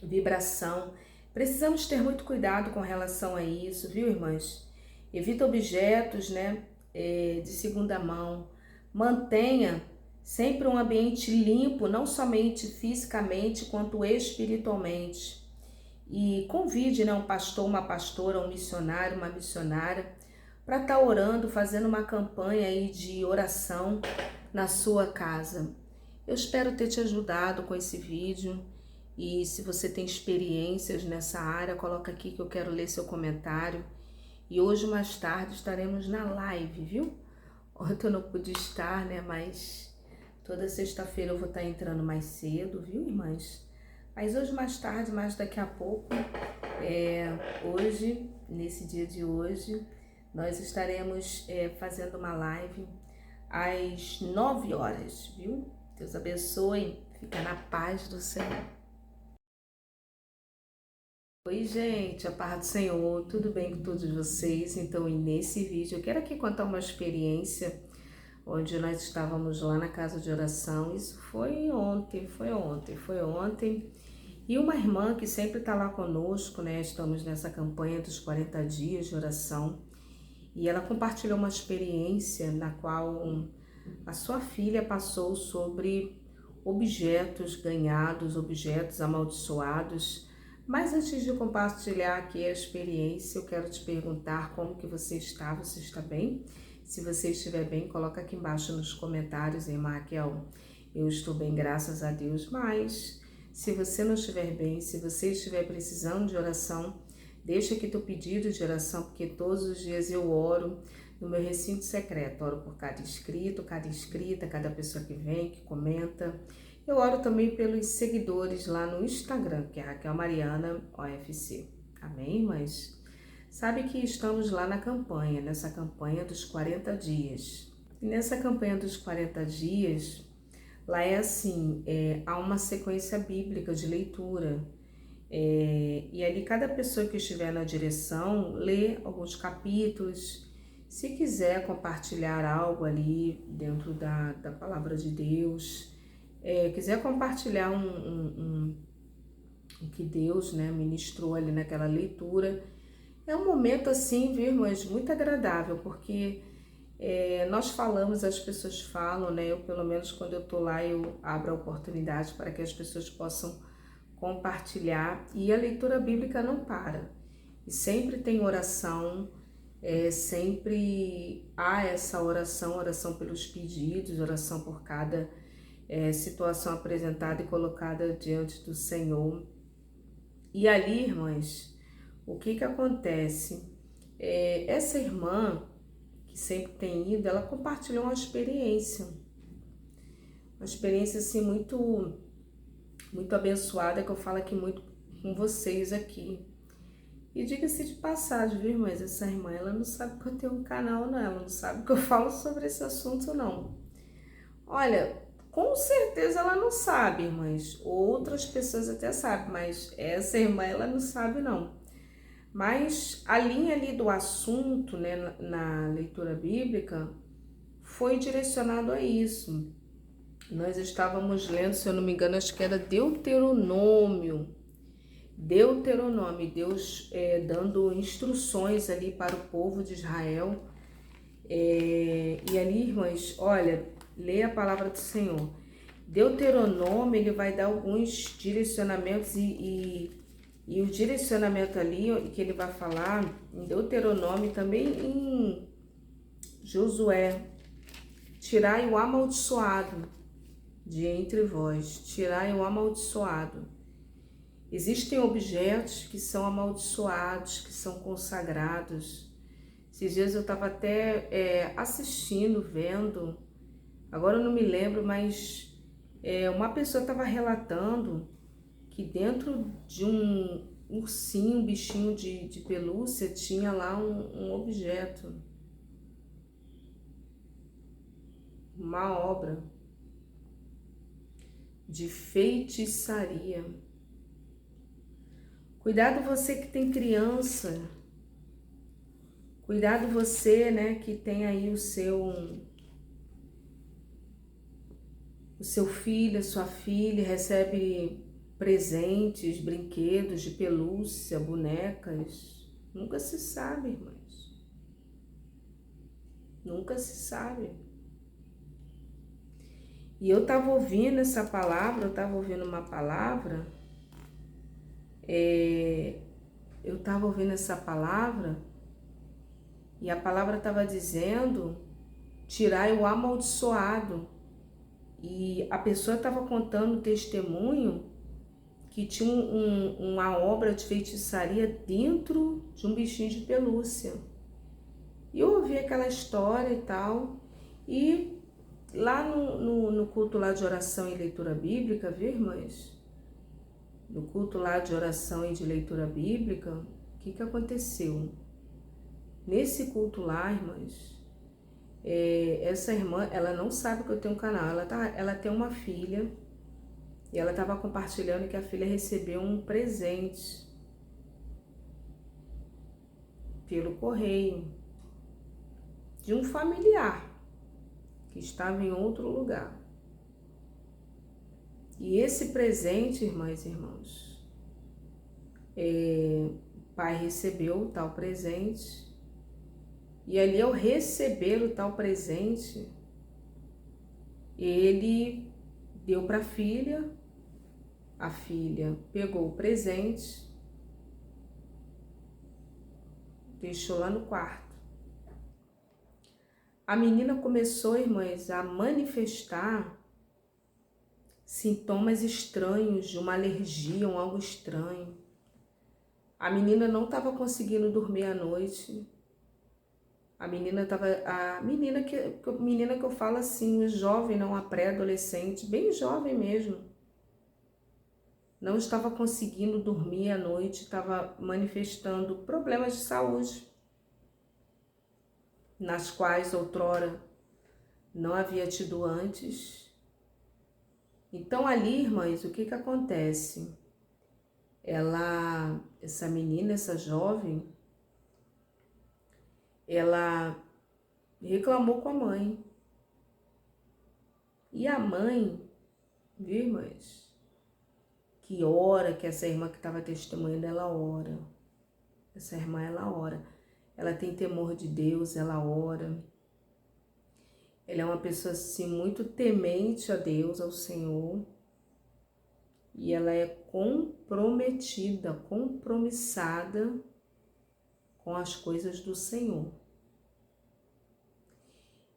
vibração. Precisamos ter muito cuidado com relação a isso, viu, irmãs? Evita objetos, né, de segunda mão. Mantenha sempre um ambiente limpo, não somente fisicamente, quanto espiritualmente. E convide, né, um pastor, uma pastora, um missionário, uma missionária, para estar orando, fazendo uma campanha aí de oração na sua casa. Eu espero ter te ajudado com esse vídeo. E se você tem experiências nessa área, coloca aqui que eu quero ler seu comentário. E hoje, mais tarde, estaremos na live, viu? Ontem eu não pude estar, né, mas toda sexta-feira eu vou estar entrando mais cedo, viu, irmãs? Mas hoje mais tarde, mais daqui a pouco, hoje, nesse dia de hoje, nós estaremos fazendo uma live às 9 horas, viu? Deus abençoe, fica na paz do Senhor. Oi, gente, a paz do Senhor, tudo bem com todos vocês? Então, nesse vídeo, eu quero aqui contar uma experiência onde nós estávamos lá na casa de oração. Isso foi ontem. E uma irmã que sempre está lá conosco, né? Estamos nessa campanha dos 40 dias de oração. E ela compartilhou uma experiência na qual a sua filha passou sobre objetos ganhados, objetos amaldiçoados. Mas antes de compartilhar aqui a experiência, eu quero te perguntar como que você está, você está bem? Se você estiver bem, coloca aqui embaixo nos comentários, irmã Raquel, eu estou bem, graças a Deus. Mas se você não estiver bem, se você estiver precisando de oração, deixa aqui teu pedido de oração, porque todos os dias eu oro no meu recinto secreto. Oro por cada inscrito, cada inscrita, cada pessoa que vem, que comenta. Eu oro também pelos seguidores lá no Instagram, que é Raquel Mariana OFC. Amém, irmãs? Sabe que estamos lá na campanha, nessa campanha dos 40 dias. E nessa campanha dos 40 dias, lá é assim, há uma sequência bíblica de leitura. E ali cada pessoa que estiver na direção lê alguns capítulos. Se quiser compartilhar algo ali dentro da palavra de Deus, quiser compartilhar o que Deus, né, ministrou ali naquela leitura, é um momento assim, viu, irmãs, muito agradável, porque nós falamos, as pessoas falam, né? Eu, pelo menos, quando eu tô lá, eu abro a oportunidade para que as pessoas possam compartilhar, e a leitura bíblica não para. E sempre tem oração, sempre há essa oração pelos pedidos, oração por cada situação apresentada e colocada diante do Senhor. E ali, irmãs, o que acontece? Essa irmã que sempre tem ido, ela compartilhou uma experiência assim muito abençoada, que eu falo aqui muito com vocês aqui. E diga-se de passagem, viu, irmãs, essa irmã, ela não sabe que eu tenho um canal, não, ela não sabe que eu falo sobre esse assunto, não. Olha, com certeza ela não sabe, irmãs, outras pessoas até sabem, mas essa irmã, ela não sabe, não. Mas a linha ali do assunto, né, na leitura bíblica, foi direcionado a isso. Nós estávamos lendo, se eu não me engano, acho que era Deuteronômio, Deus dando instruções ali para o povo de Israel. E ali, irmãs, olha, lê a palavra do Senhor. Deuteronômio, ele vai dar alguns direcionamentos e o direcionamento ali que ele vai falar em Deuteronômio, também em Josué: tirai o amaldiçoado de entre vós, tirai o amaldiçoado. Existem objetos que são amaldiçoados, que são consagrados. Esses dias eu estava até assistindo, vendo, agora eu não me lembro, mas uma pessoa estava relatando que dentro de um ursinho, um bichinho de pelúcia, tinha lá um objeto, uma obra de feitiçaria. Cuidado você que tem criança, cuidado você, né, que tem aí o seu filho, a sua filha, recebe presentes, brinquedos de pelúcia, bonecas. Nunca se sabe, irmãs. Nunca se sabe. E eu estava ouvindo essa palavra, uma palavra, eu estava ouvindo essa palavra, e a palavra estava dizendo: tirai o amaldiçoado. E a pessoa estava contando o testemunho que tinha uma obra de feitiçaria dentro de um bichinho de pelúcia. E eu ouvi aquela história e tal, e lá no culto lá de oração e leitura bíblica, viu, irmãs? No culto lá de oração e de leitura bíblica, o que aconteceu? Nesse culto lá, irmãs, essa irmã, ela não sabe que eu tenho um canal, ela tem uma filha, e ela estava compartilhando que a filha recebeu um presente pelo correio de um familiar que estava em outro lugar. E esse presente, irmãs e irmãos, o pai recebeu o tal presente, e ali ao receber o tal presente, ele deu para a filha pegou o presente, deixou lá no quarto. A menina começou, irmãs, a manifestar sintomas estranhos de uma alergia, algo estranho. A menina não estava conseguindo dormir à noite. menina que eu falo assim, jovem, não, a pré-adolescente, bem jovem mesmo. Não estava conseguindo dormir à noite, estava manifestando problemas de saúde, nas quais outrora não havia tido antes. Então ali, irmãs, o que que acontece? Essa menina, essa jovem, ela reclamou com a mãe. E a mãe, viu, irmãs? Que ora, que essa irmã que estava testemunhando, ela ora. Essa irmã, ela ora. Ela tem temor de Deus, ela ora. Ela é uma pessoa, assim, muito temente a Deus, ao Senhor. E ela é comprometida, compromissada com as coisas do Senhor.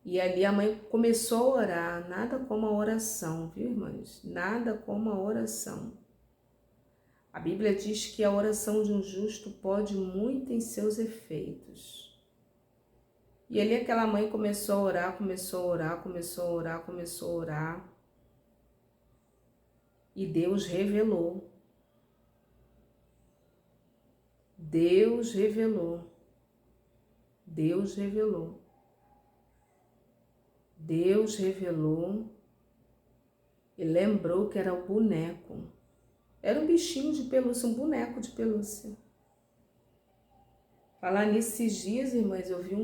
E ali a mãe começou a orar, nada como a oração, viu, irmãs? Nada como a oração. A Bíblia diz que a oração de um justo pode muito em seus efeitos. E ali aquela mãe começou a orar, começou a orar, começou a orar, começou a orar. E Deus revelou. Deus revelou. Deus revelou. Deus revelou e lembrou que era o boneco. Era um bichinho de pelúcia, um boneco de pelúcia. Falar nesses dias, irmãs, eu vi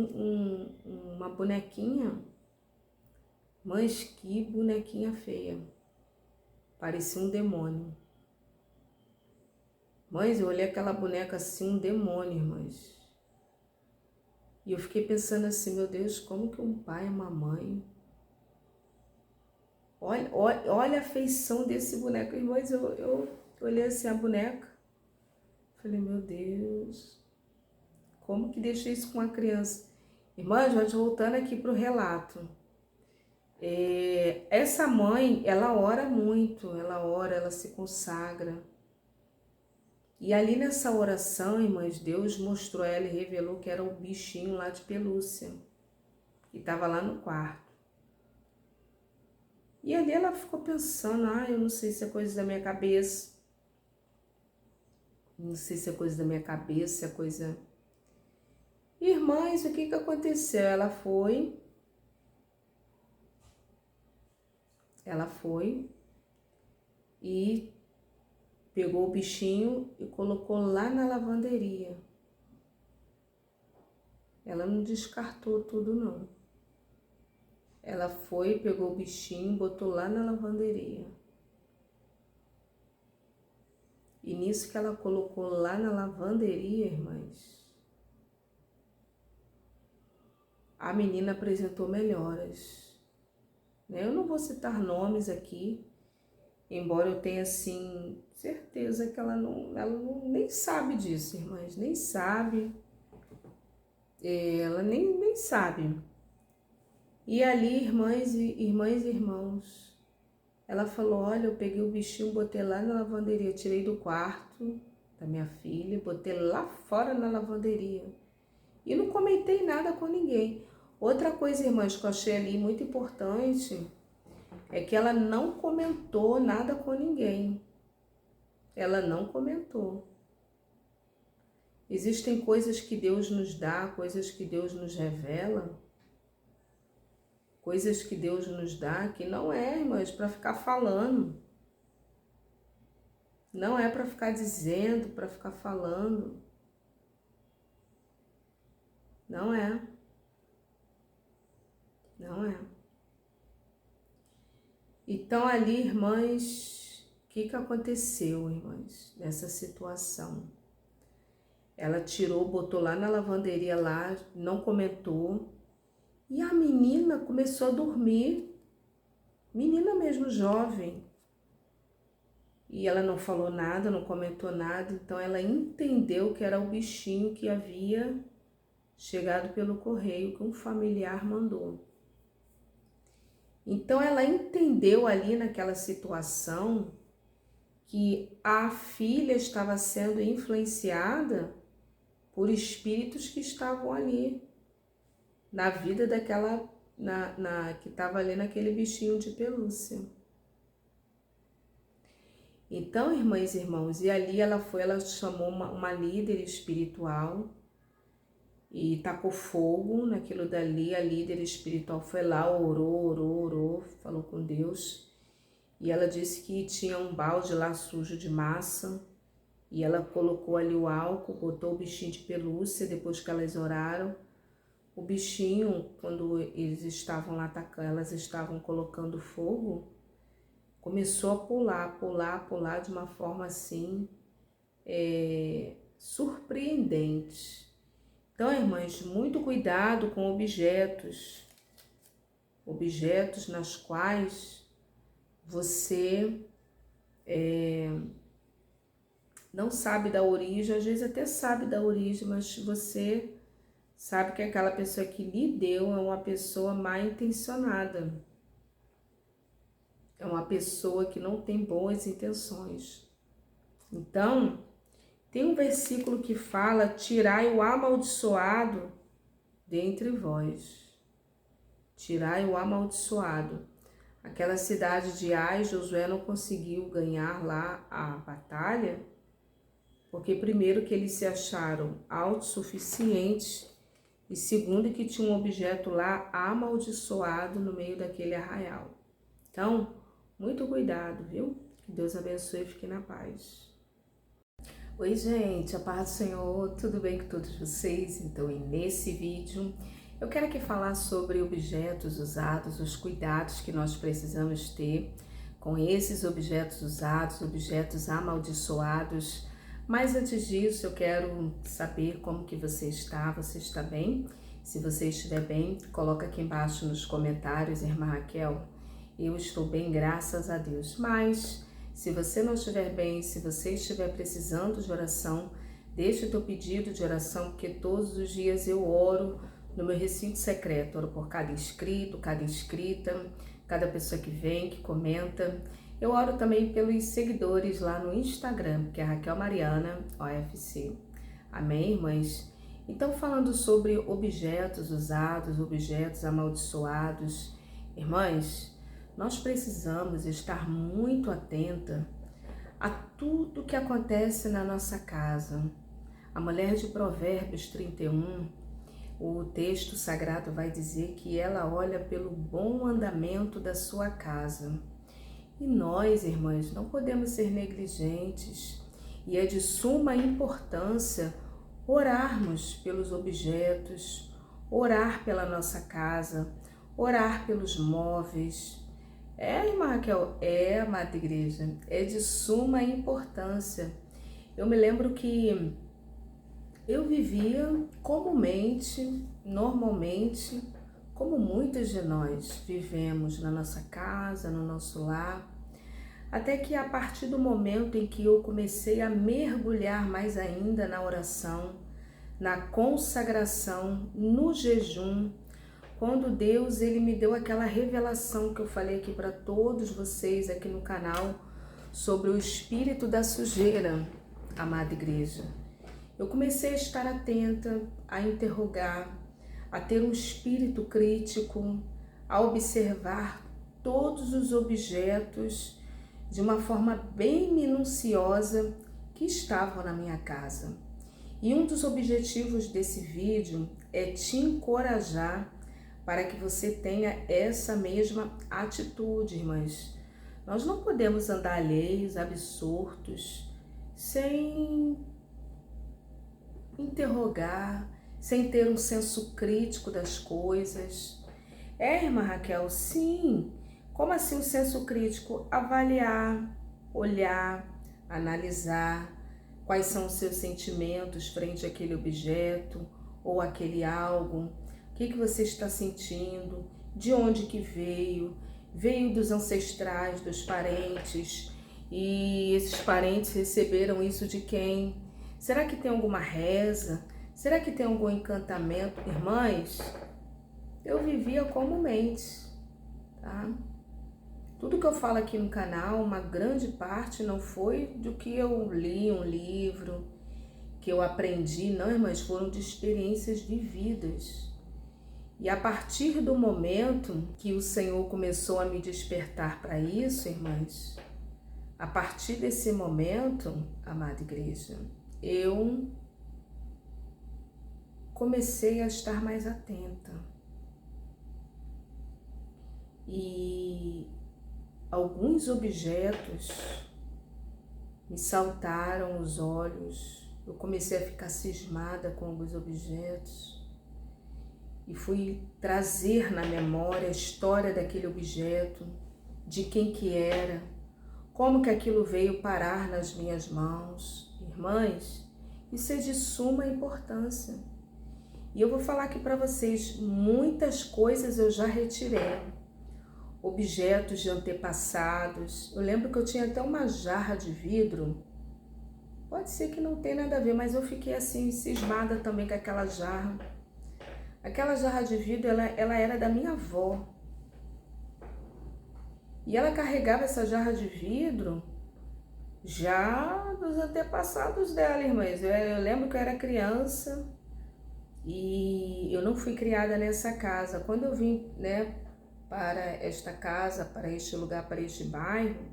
uma bonequinha. Mas que bonequinha feia. Parecia um demônio. Mães, eu olhei aquela boneca assim, um demônio, irmãs. E eu fiquei pensando assim, meu Deus, como que um pai e uma mãe... Olha a feição desse boneco. Irmãs, eu olhei assim a boneca. Falei, meu Deus, como que deixa isso com uma criança? Irmãs, mas voltando aqui para o relato. Essa mãe, ela ora muito, ela ora, ela se consagra. E ali nessa oração, irmãs, Deus mostrou a ela e revelou que era o bichinho lá de pelúcia, que estava lá no quarto. E ali ela ficou pensando, eu não sei se é coisa da minha cabeça. Não sei se é coisa da minha cabeça, se é coisa... Irmãs, o que que aconteceu? Ela foi e pegou o bichinho e colocou lá na lavanderia. Ela não descartou tudo, não. Ela foi, pegou o bichinho, botou lá na lavanderia. E nisso que ela colocou lá na lavanderia, irmãs, a menina apresentou melhoras. Eu não vou citar nomes aqui, embora eu tenha, assim, certeza que ela nem sabe disso, irmãs, nem sabe. Ela nem sabe. E ali, irmãs e irmãos, ela falou, olha, eu peguei o bichinho, botei lá na lavanderia, tirei do quarto da minha filha, botei lá fora na lavanderia. E não comentei nada com ninguém. Outra coisa, irmãs, que eu achei ali muito importante, é que ela não comentou nada com ninguém. Ela não comentou. Existem coisas que Deus nos dá, coisas que Deus nos revela, coisas que Deus nos dá que não é, irmãs, para ficar falando. Não é para ficar dizendo, para ficar falando. Não é. Não é. Então ali, irmãs, o que que aconteceu, irmãs, nessa situação? Ela tirou, botou lá na lavanderia lá, não comentou. E a menina começou a dormir. Menina mesmo, jovem. E ela não falou nada, não comentou nada. Então ela entendeu que era o bichinho que havia chegado pelo correio, que um familiar mandou. Então ela entendeu ali naquela situação que a filha estava sendo influenciada por espíritos que estavam ali. na vida daquela, que estava ali naquele bichinho de pelúcia. Então, irmãs e irmãos, e ali ela chamou uma líder espiritual e tacou fogo naquilo dali. A líder espiritual foi lá, orou, falou com Deus. E ela disse que tinha um balde lá sujo de massa. E ela colocou ali o álcool, botou o bichinho de pelúcia. Depois que elas oraram, o bichinho, quando eles estavam lá atacando, elas estavam colocando fogo, começou a pular de uma forma assim, surpreendente. Então, irmãs, muito cuidado com objetos nas quais você não sabe da origem, às vezes até sabe da origem, mas você sabe que aquela pessoa que lhe deu é uma pessoa mal intencionada. É uma pessoa que não tem boas intenções. Então, tem um versículo que fala: tirai o amaldiçoado dentre vós. Tirai o amaldiçoado. Aquela cidade de Ai, Josué não conseguiu ganhar lá a batalha, porque primeiro que eles se acharam autossuficientes e segundo que tinha um objeto lá amaldiçoado no meio daquele arraial. Então, muito cuidado, viu? Que Deus abençoe e fique na paz. Oi, gente, a paz do Senhor, tudo bem com todos vocês? Então, nesse vídeo, eu quero aqui falar sobre objetos usados, os cuidados que nós precisamos ter com esses objetos usados, objetos amaldiçoados. Mas antes disso, eu quero saber como que você está bem? Se você estiver bem, coloca aqui embaixo nos comentários, irmã Raquel, eu estou bem, graças a Deus. Mas se você não estiver bem, se você estiver precisando de oração, deixe o teu pedido de oração, porque todos os dias eu oro no meu recinto secreto, oro por cada inscrito, cada inscrita, cada pessoa que vem, que comenta. Eu oro também pelos seguidores lá no Instagram, que é Raquel Mariana, OFC. Amém, irmãs? Então, falando sobre objetos usados, objetos amaldiçoados, irmãs, nós precisamos estar muito atenta a tudo que acontece na nossa casa. A mulher de Provérbios 31, o texto sagrado vai dizer que ela olha pelo bom andamento da sua casa. E nós, irmãs, não podemos ser negligentes e é de suma importância orarmos pelos objetos, orar pela nossa casa, orar pelos móveis. Irmã Raquel, amada igreja, é de suma importância. Eu me lembro que eu vivia comumente, normalmente, como muitos de nós vivemos na nossa casa, no nosso lar, até que a partir do momento em que eu comecei a mergulhar mais ainda na oração, na consagração, no jejum, quando Deus ele me deu aquela revelação que eu falei aqui para todos vocês aqui no canal sobre o espírito da sujeira, amada igreja. Eu comecei a estar atenta, a interrogar, a ter um espírito crítico, a observar todos os objetos de uma forma bem minuciosa que estavam na minha casa. E um dos objetivos desse vídeo é te encorajar para que você tenha essa mesma atitude, irmãs. Nós não podemos andar alheios, absortos, sem interrogar, sem ter um senso crítico das coisas. Irmã Raquel, sim. Como assim o senso crítico? Avaliar, olhar, analisar quais são os seus sentimentos frente àquele objeto ou àquele algo. O que você está sentindo? De onde que veio? Veio dos ancestrais, dos parentes, e esses parentes receberam isso de quem? Será que tem alguma reza? Será que tem algum encantamento? Irmãs, eu vivia comumente, tá? Tudo que eu falo aqui no canal, uma grande parte não foi do que eu li um livro, que eu aprendi, não, irmãs, foram de experiências vividas. E a partir do momento que o Senhor começou a me despertar para isso, irmãs, a partir desse momento, amada igreja, eu comecei a estar mais atenta. E alguns objetos me saltaram os olhos, eu comecei a ficar cismada com alguns objetos e fui trazer na memória a história daquele objeto, de quem que era, como que aquilo veio parar nas minhas mãos. Irmãs, isso é de suma importância. E eu vou falar aqui para vocês, muitas coisas eu já retirei. Objetos de antepassados. Eu lembro que eu tinha até uma jarra de vidro. Pode ser que não tenha nada a ver, mas eu fiquei assim, cismada também com aquela jarra. Aquela jarra de vidro, ela era da minha avó. E ela carregava essa jarra de vidro já dos antepassados dela, irmãs. Eu lembro que eu era criança e eu não fui criada nessa casa. Quando eu vim, para esta casa, para este lugar, para este bairro,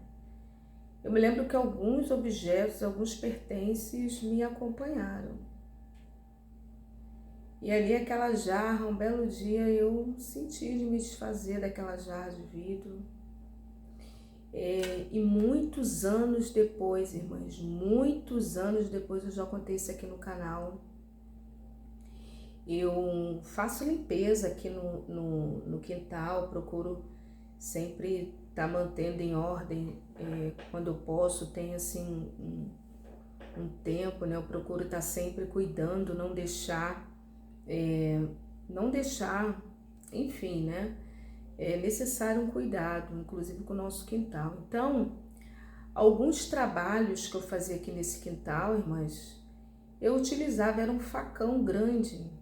eu me lembro que alguns objetos, alguns pertences me acompanharam. E ali aquela jarra, um belo dia eu senti de me desfazer daquela jarra de vidro. E muitos anos depois, irmãs, muitos anos depois, eu já contei isso aqui no canal, eu faço limpeza aqui no quintal, procuro sempre estar mantendo em ordem, quando eu posso, tenho assim um tempo, eu procuro estar sempre cuidando, não deixar, enfim, é necessário um cuidado, inclusive com o nosso quintal. Então, alguns trabalhos que eu fazia aqui nesse quintal, irmãs, eu utilizava, era um facão grande,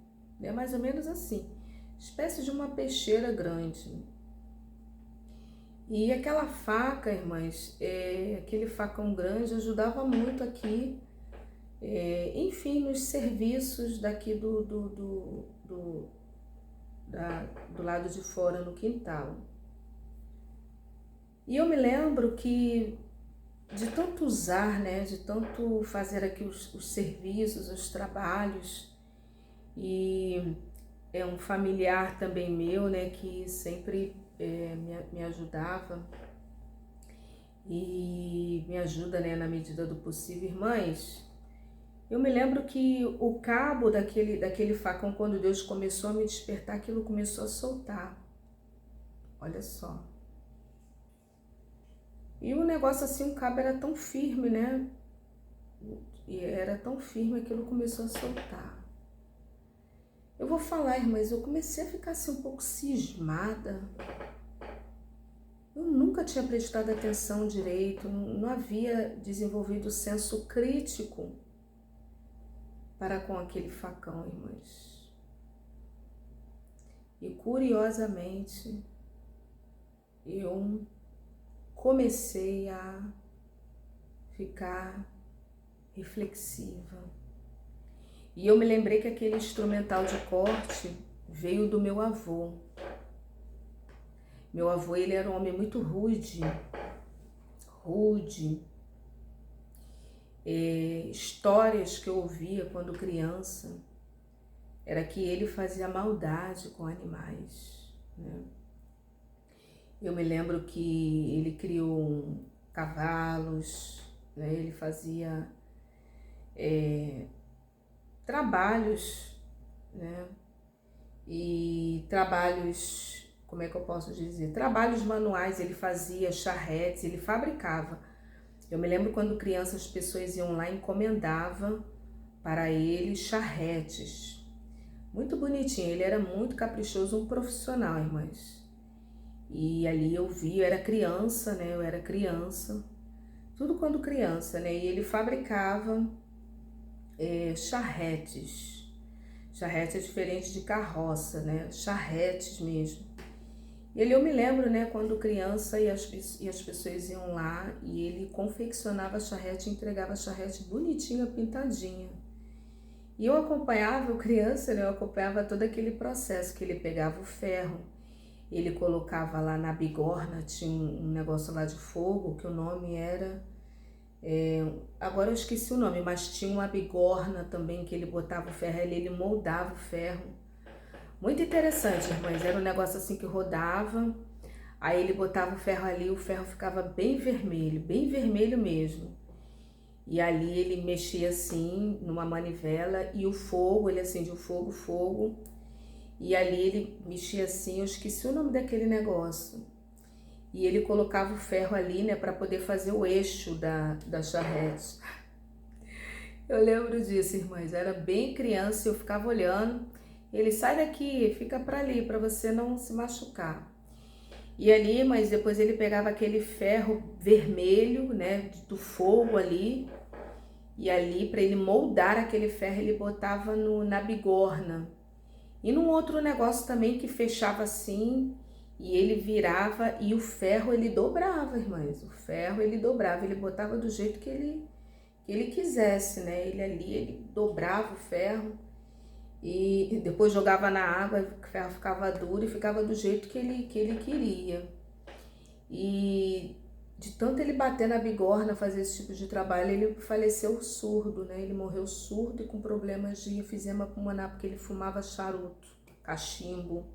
mais ou menos assim, espécie de uma peixeira grande. E aquela faca, irmãs, aquele facão grande ajudava muito aqui, enfim, nos serviços daqui do lado de fora no quintal. E eu me lembro que de tanto usar, de tanto fazer aqui os serviços, os trabalhos, e é um familiar também meu, que sempre me ajudava e me ajuda, na medida do possível. Irmãs, eu me lembro que o cabo daquele facão, quando Deus começou a me despertar, aquilo começou a soltar. Olha só. E o negócio assim, o cabo era tão firme, E era tão firme, aquilo começou a soltar. Eu vou falar, irmãs, eu comecei a ficar assim um pouco cismada. Eu nunca tinha prestado atenção direito, não havia desenvolvido o senso crítico para com aquele facão, irmãs. E curiosamente, eu comecei a ficar reflexiva. E eu me lembrei que aquele instrumental de corte veio do meu avô. Meu avô, ele era um homem muito rude. Histórias que eu ouvia quando criança era que ele fazia maldade com animais, Eu me lembro que ele criou cavalos, Ele fazia trabalhos, E trabalhos, como é que eu posso dizer? Trabalhos manuais, ele fazia charretes, ele fabricava. Eu me lembro quando criança as pessoas iam lá e encomendavam para ele charretes. Muito bonitinho, ele era muito caprichoso, um profissional, irmãs. E ali eu vi, eu era criança, tudo quando criança, E ele fabricava charretes. Charrete é diferente de carroça, Charretes mesmo. E ali eu me lembro, quando criança e as pessoas iam lá e ele confeccionava charrete e entregava charrete bonitinha, pintadinha. E eu acompanhava, eu criança, né, eu acompanhava todo aquele processo que ele pegava o ferro, ele colocava lá na bigorna, tinha um negócio lá de fogo, que o nome era... agora eu esqueci o nome, mas tinha uma bigorna também que ele botava o ferro ali, ele moldava o ferro. Muito interessante, irmãs, era um negócio assim que rodava, aí ele botava o ferro ali, o ferro ficava bem vermelho mesmo. E ali ele mexia assim, numa manivela, e o fogo, ele acendia o fogo, e ali ele mexia assim, eu esqueci o nome daquele negócio. E ele colocava o ferro ali, né, para poder fazer o eixo da charrete. Eu lembro disso, irmãs, eu era bem criança, eu ficava olhando, ele, sai daqui, fica para ali, para você não se machucar. E ali, mas depois ele pegava aquele ferro vermelho, né, do fogo ali, e ali, para ele moldar aquele ferro, ele botava na bigorna. E num outro negócio também que fechava assim, e ele virava, e o ferro ele dobrava, irmãs. O ferro ele dobrava, ele botava do jeito que ele quisesse, né? Ele ali, ele dobrava o ferro e depois jogava na água, o ferro ficava duro e ficava do jeito que ele queria. E de tanto ele bater na bigorna, fazer esse tipo de trabalho, ele faleceu surdo, né? Ele morreu surdo e com problemas de enfisema pulmonar, porque ele fumava charuto, cachimbo.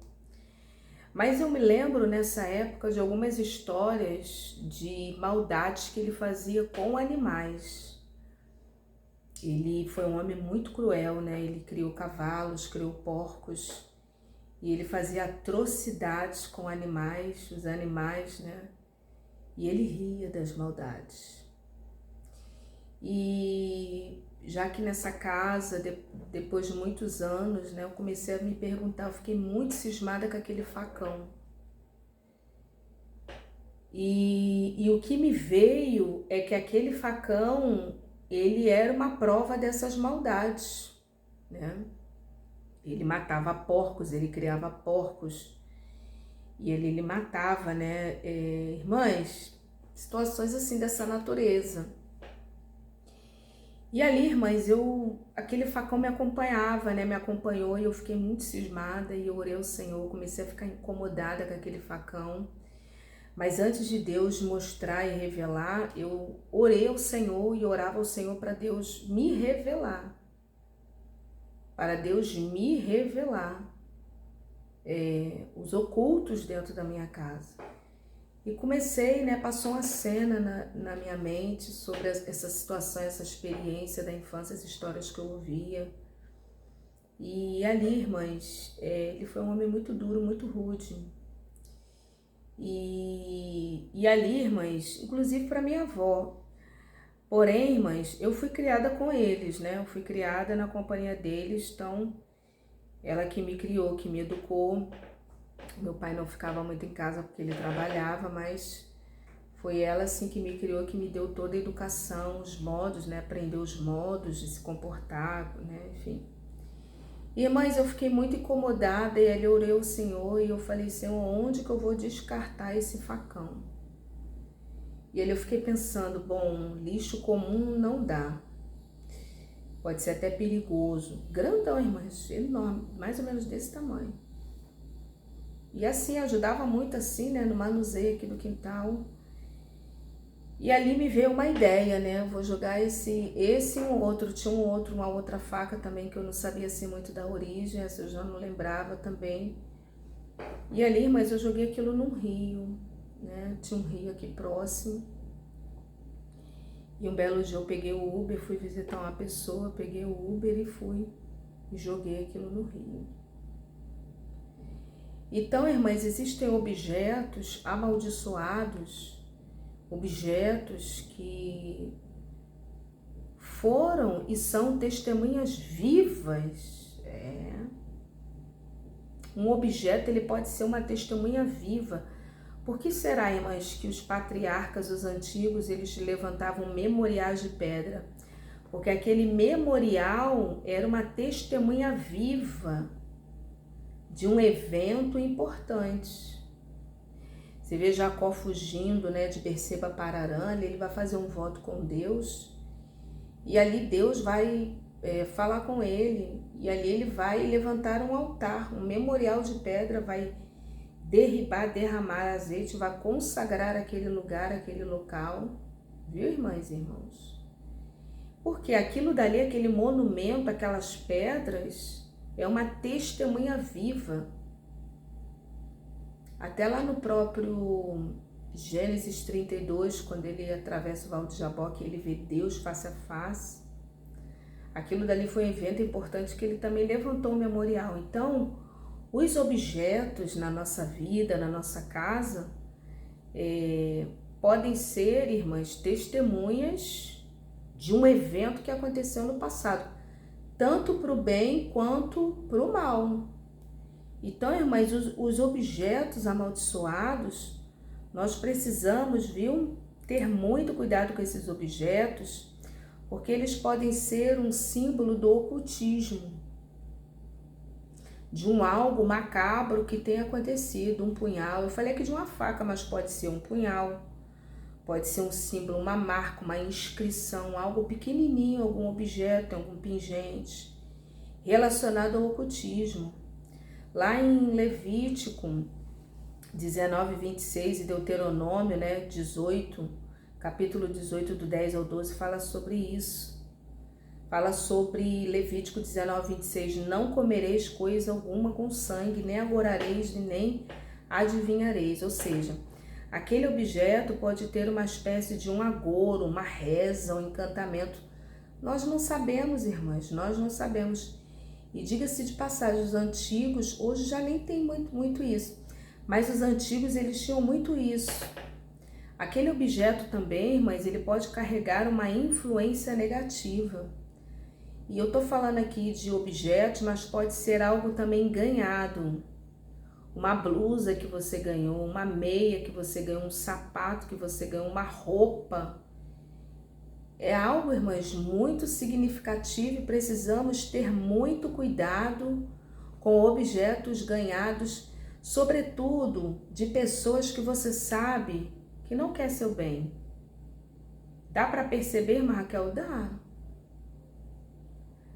Mas eu me lembro nessa época de algumas histórias de maldades que ele fazia com animais. Ele foi um homem muito cruel, né? Ele criou cavalos, criou porcos, e ele fazia atrocidades com animais, os animais, né? E ele ria das maldades. E já que nessa casa, depois de muitos anos, né, eu comecei a me perguntar, eu fiquei muito cismada com aquele facão. E o que me veio é que aquele facão, ele era uma prova dessas maldades, né? Ele matava porcos, ele criava porcos. E ele matava, né, irmãs, situações assim dessa natureza. E ali, irmãs, aquele facão me acompanhava, né, me acompanhou e eu fiquei muito cismada e eu orei ao Senhor, comecei a ficar incomodada com aquele facão. Mas antes de Deus mostrar e revelar, eu orei ao Senhor e orava ao Senhor para Deus me revelar. Para Deus me revelar. Os ocultos dentro da minha casa. E comecei, né, passou uma cena na minha mente sobre essa situação, essa experiência da infância, as histórias que eu ouvia. E ali, irmãs, ele foi um homem muito duro, muito rude. E ali, irmãs, inclusive para minha avó. Porém, irmãs, eu fui criada com eles, né? Eu fui criada na companhia deles, então ela que me criou, que me educou. Meu pai não ficava muito em casa porque ele trabalhava, mas foi ela assim que me criou, que me deu toda a educação, os modos, né? Aprendeu os modos de se comportar, né? Enfim. E, irmãs, eu fiquei muito incomodada e ali eu orei ao Senhor e eu falei, Senhor, onde que eu vou descartar esse facão? E ali eu fiquei pensando, bom, lixo comum não dá. Pode ser até perigoso. Grandão, irmãs, enorme, mais ou menos desse tamanho. E assim, ajudava muito assim, né, no manuseio aqui do quintal. E ali me veio uma ideia, né, eu vou jogar esse e um outro, tinha uma outra faca também que eu não sabia assim muito da origem, essa eu já não lembrava também. E ali, mas eu joguei aquilo num rio, né, tinha um rio aqui próximo. E um belo dia eu peguei o Uber, fui visitar uma pessoa, peguei o Uber e fui e joguei aquilo no rio. Então, irmãs, existem objetos amaldiçoados, objetos que foram e são testemunhas vivas. Um objeto ele pode ser uma testemunha viva. Por que será, irmãs, que os patriarcas, os antigos, eles levantavam memoriais de pedra? Porque aquele memorial era uma testemunha viva de um evento importante. Você vê Jacó fugindo, né, de Berseba para Harã, ele vai fazer um voto com Deus e ali Deus vai falar com ele, e ali ele vai levantar um altar, um memorial de pedra, vai derramar azeite, vai consagrar aquele lugar, aquele local, viu, irmãs e irmãos? Porque aquilo dali, aquele monumento, aquelas pedras, é uma testemunha viva. Até lá no próprio Gênesis 32, quando ele atravessa o Val de Jaboque, ele vê Deus face a face. Aquilo dali foi um evento importante que ele também levantou um memorial. Então, os objetos na nossa vida, na nossa casa, podem ser, irmãs, testemunhas de um evento que aconteceu no passado, tanto para o bem quanto para o mal. Então, irmãs, os objetos amaldiçoados, nós precisamos, viu, ter muito cuidado com esses objetos, porque eles podem ser um símbolo do ocultismo, de um algo macabro que tenha acontecido, um punhal. Eu falei aqui de uma faca, mas pode ser um punhal, pode ser um símbolo, uma marca, uma inscrição, algo pequenininho, algum objeto, algum pingente, relacionado ao ocultismo. Lá em Levítico 19, 26 e Deuteronômio, 18, capítulo 18, do 10 ao 12, fala sobre isso. Fala sobre Levítico 19, 26, não comereis coisa alguma com sangue, nem agorareis, nem adivinhareis. Ou seja, aquele objeto pode ter uma espécie de um agoro, uma reza, um encantamento. Nós não sabemos, irmãs, nós não sabemos. E diga-se de passagem, os antigos, hoje já nem tem muito isso, mas os antigos eles tinham muito isso. Aquele objeto também, irmãs, ele pode carregar uma influência negativa. E eu tô falando aqui de objetos, mas pode ser algo também ganhado. Uma blusa que você ganhou, uma meia que você ganhou, um sapato que você ganhou, uma roupa. É algo, irmãs, muito significativo e precisamos ter muito cuidado com objetos ganhados, sobretudo de pessoas que você sabe que não quer seu bem. Dá para perceber, Raquel? Dá.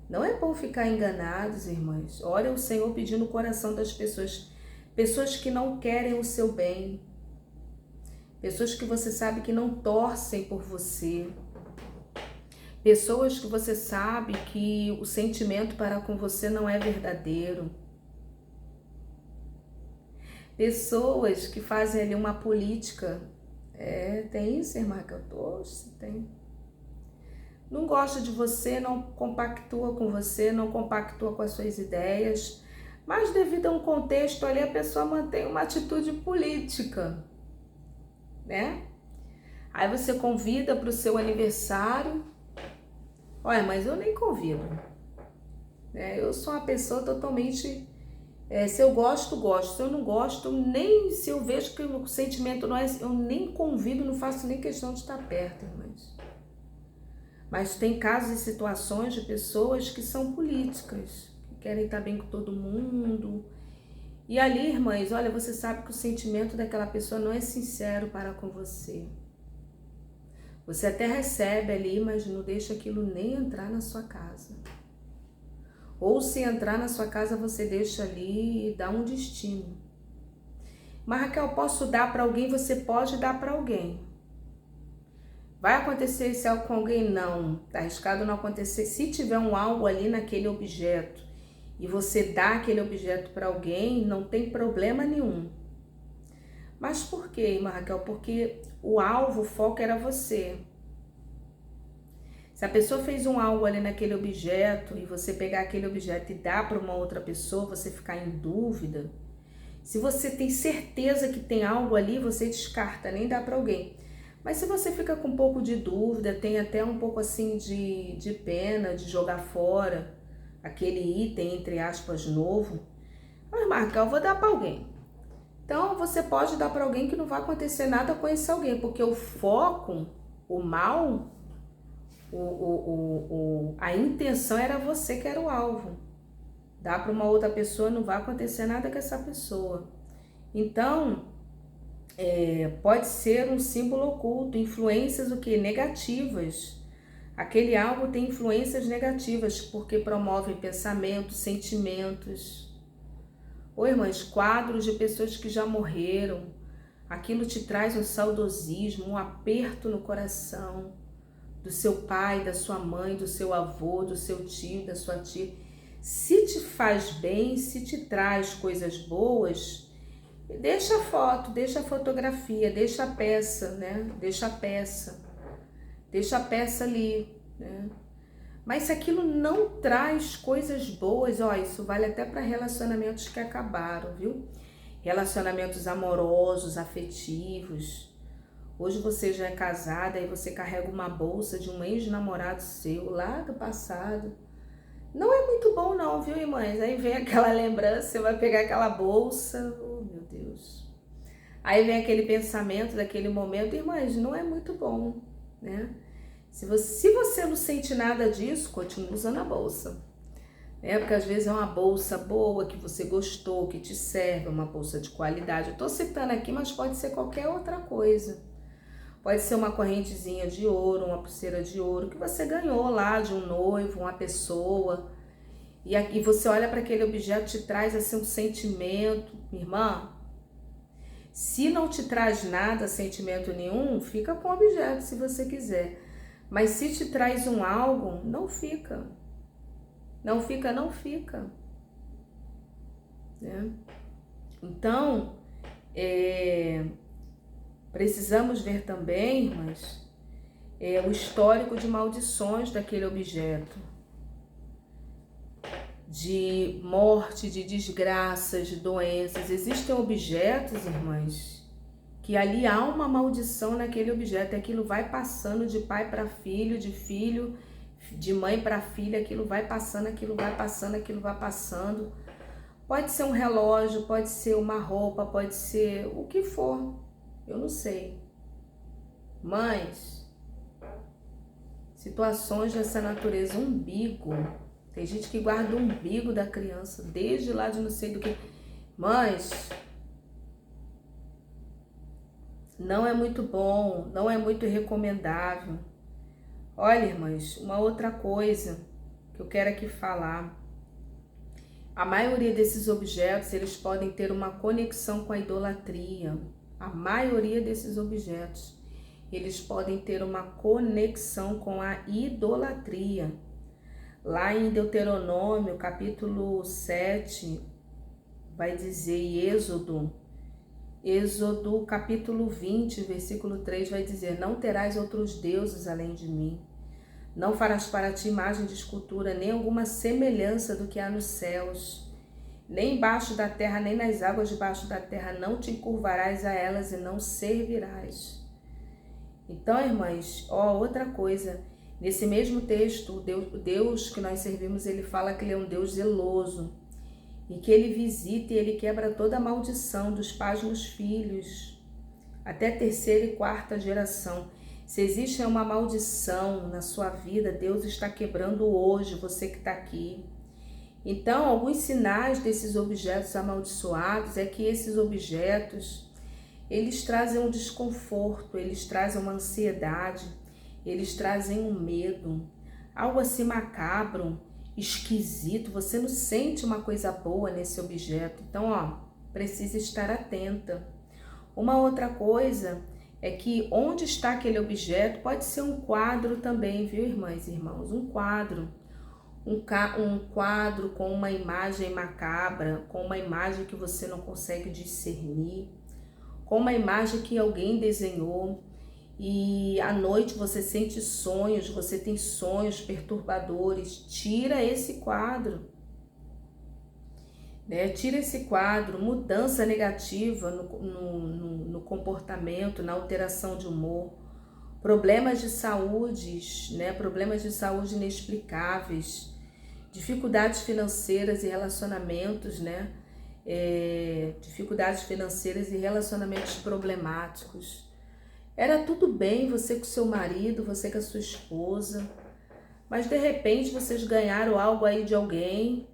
Não é bom ficar enganados, irmãs. Olha o Senhor pedindo o coração das pessoas. Pessoas que não querem o seu bem. Pessoas que você sabe que não torcem por você. Pessoas que você sabe que o sentimento para com você não é verdadeiro. Pessoas que fazem ali uma política. Tem isso, irmã? Que eu tô? Tem. Não gosta de você, não compactua com você, não compactua com as suas ideias, mas devido a um contexto ali, a pessoa mantém uma atitude política, né? Aí você convida para o seu aniversário. Olha, mas eu nem convido. Eu sou uma pessoa totalmente... se eu gosto, gosto. Se eu não gosto, nem... Se eu vejo que o sentimento não é... Eu nem convido, não faço nem questão de estar perto, irmãs. Mas tem casos e situações de pessoas que são políticas, que querem estar bem com todo mundo. E ali, irmãs, olha, você sabe que o sentimento daquela pessoa não é sincero para com você. Você até recebe ali, mas não deixa aquilo nem entrar na sua casa. Ou se entrar na sua casa, você deixa ali e dá um destino. Mas Raquel, posso dar para alguém? Você pode dar para alguém. Vai acontecer esse algo com alguém? Não. Tá arriscado não acontecer. Se tiver um algo ali naquele objeto e você dá aquele objeto para alguém, não tem problema nenhum. Mas por quê, irmã Raquel? Porque o alvo, o foco era você. Se a pessoa fez um algo ali naquele objeto e você pegar aquele objeto e dar para uma outra pessoa, você ficar em dúvida. Se você tem certeza que tem algo ali, você descarta, nem dá para alguém. Mas se você fica com um pouco de dúvida, tem até um pouco assim de pena de jogar fora aquele item, entre aspas, novo, mas Marca, eu vou dar para alguém. Então você pode dar para alguém que não vai acontecer nada com esse alguém, porque o foco, o mal, a intenção era você que era o alvo. Dá para uma outra pessoa, não vai acontecer nada com essa pessoa. Então, pode ser um símbolo oculto, influências o que? Negativas. Aquele algo tem influências negativas, porque promove pensamentos, sentimentos. Ou, irmãs, quadros de pessoas que já morreram. Aquilo te traz um saudosismo, um aperto no coração do seu pai, da sua mãe, do seu avô, do seu tio, da sua tia. Se te faz bem, se te traz coisas boas, deixa a foto, deixa a fotografia, deixa a peça, né? Deixa a peça ali, né? Mas se aquilo não traz coisas boas, ó, isso vale até para relacionamentos que acabaram, viu? Relacionamentos amorosos, afetivos. Hoje você já é casada e você carrega uma bolsa de um ex-namorado seu lá do passado. Não é muito bom não, viu, irmãs? Aí vem aquela lembrança, você vai pegar aquela bolsa, oh meu Deus. Aí vem aquele pensamento daquele momento, irmãs, não é muito bom, né? Se você não sente nada disso, continue usando a bolsa. Porque às vezes é uma bolsa boa, que você gostou, que te serve, uma bolsa de qualidade. Eu tô citando aqui, mas pode ser qualquer outra coisa. Pode ser uma correntezinha de ouro, uma pulseira de ouro, que você ganhou lá de um noivo, uma pessoa. E aqui você olha para aquele objeto, te traz assim um sentimento. Irmã, se não te traz nada, sentimento nenhum, fica com o objeto se você quiser. Mas se te traz um algo, não fica. Não fica, não fica. Né? Então, precisamos ver também, irmãs, o histórico de maldições daquele objeto. De morte, de desgraças, de doenças. Existem objetos, irmãs, que ali há uma maldição naquele objeto, aquilo vai passando de pai para filho, de mãe para filha, aquilo vai passando, aquilo vai passando, aquilo vai passando. Pode ser um relógio, pode ser uma roupa, pode ser o que for, eu não sei. Mas, situações dessa natureza, umbigo, tem gente que guarda o umbigo da criança, desde lá de não sei do que. Mas não é muito bom, não é muito recomendável. Olha, irmãs, uma outra coisa que eu quero aqui falar. A maioria desses objetos, eles podem ter uma conexão com a idolatria. A maioria desses objetos, eles podem ter uma conexão com a idolatria. Lá em Deuteronômio, capítulo 7, vai dizer, e Êxodo capítulo 20, versículo 3 vai dizer: não terás outros deuses além de mim. Não farás para ti imagem de escultura, nem alguma semelhança do que há nos céus, nem embaixo da terra, nem nas águas debaixo da terra. Não te encurvarás a elas e não servirás. Então, irmãs, outra coisa. Nesse mesmo texto, o Deus que nós servimos, ele fala que ele é um Deus zeloso. E que ele visita e ele quebra toda a maldição dos pais nos filhos, até terceira e quarta geração. Se existe uma maldição na sua vida, Deus está quebrando hoje, você que está aqui. Então, alguns sinais desses objetos amaldiçoados é que esses objetos, eles trazem um desconforto, eles trazem uma ansiedade, eles trazem um medo, algo assim macabro, esquisito, você não sente uma coisa boa nesse objeto. Então, precisa estar atenta. Uma outra coisa é que onde está aquele objeto, pode ser um quadro também, viu, irmãs e irmãos? Um quadro. Um quadro com uma imagem macabra, com uma imagem que você não consegue discernir, com uma imagem que alguém desenhou. E à noite você sente sonhos, você tem sonhos perturbadores. Tira esse quadro, né? Tira esse quadro. Mudança negativa no comportamento, na alteração de humor, problemas de saúde, né? Problemas de saúde inexplicáveis, dificuldades financeiras e relacionamentos, né? Dificuldades financeiras e relacionamentos problemáticos. Era tudo bem você com seu marido, você com a sua esposa, mas de repente vocês ganharam algo aí de alguém,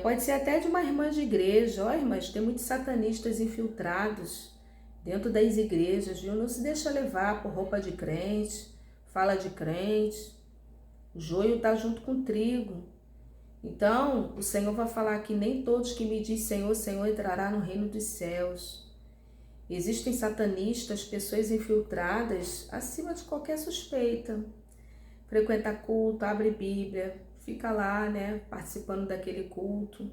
pode ser até de uma irmã de igreja. Ó, irmãs, tem muitos satanistas infiltrados dentro das igrejas, viu? Não se deixa levar por roupa de crente, fala de crente. O joio está junto com o trigo. Então, o Senhor vai falar que nem todos que me diz Senhor, Senhor entrará no reino dos céus. Existem satanistas, pessoas infiltradas acima de qualquer suspeita. Frequenta culto, abre Bíblia, fica lá, né, participando daquele culto.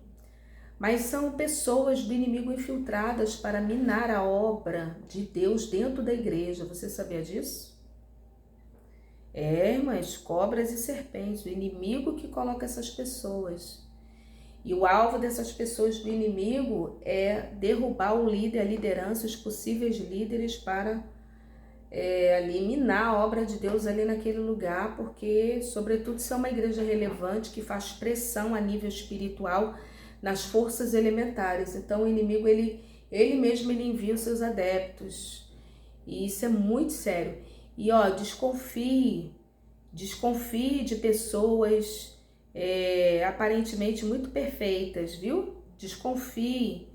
Mas são pessoas do inimigo infiltradas para minar a obra de Deus dentro da igreja. Você sabia disso? Mas cobras e serpentes, o inimigo que coloca essas pessoas. E o alvo dessas pessoas do inimigo é derrubar o líder, a liderança, os possíveis líderes para eliminar a obra de Deus ali naquele lugar, porque, sobretudo, se é uma igreja relevante que faz pressão a nível espiritual nas forças elementares. Então, o inimigo, ele mesmo envia os seus adeptos. E isso é muito sério. E, desconfie de pessoas aparentemente muito perfeitas, viu? Desconfie.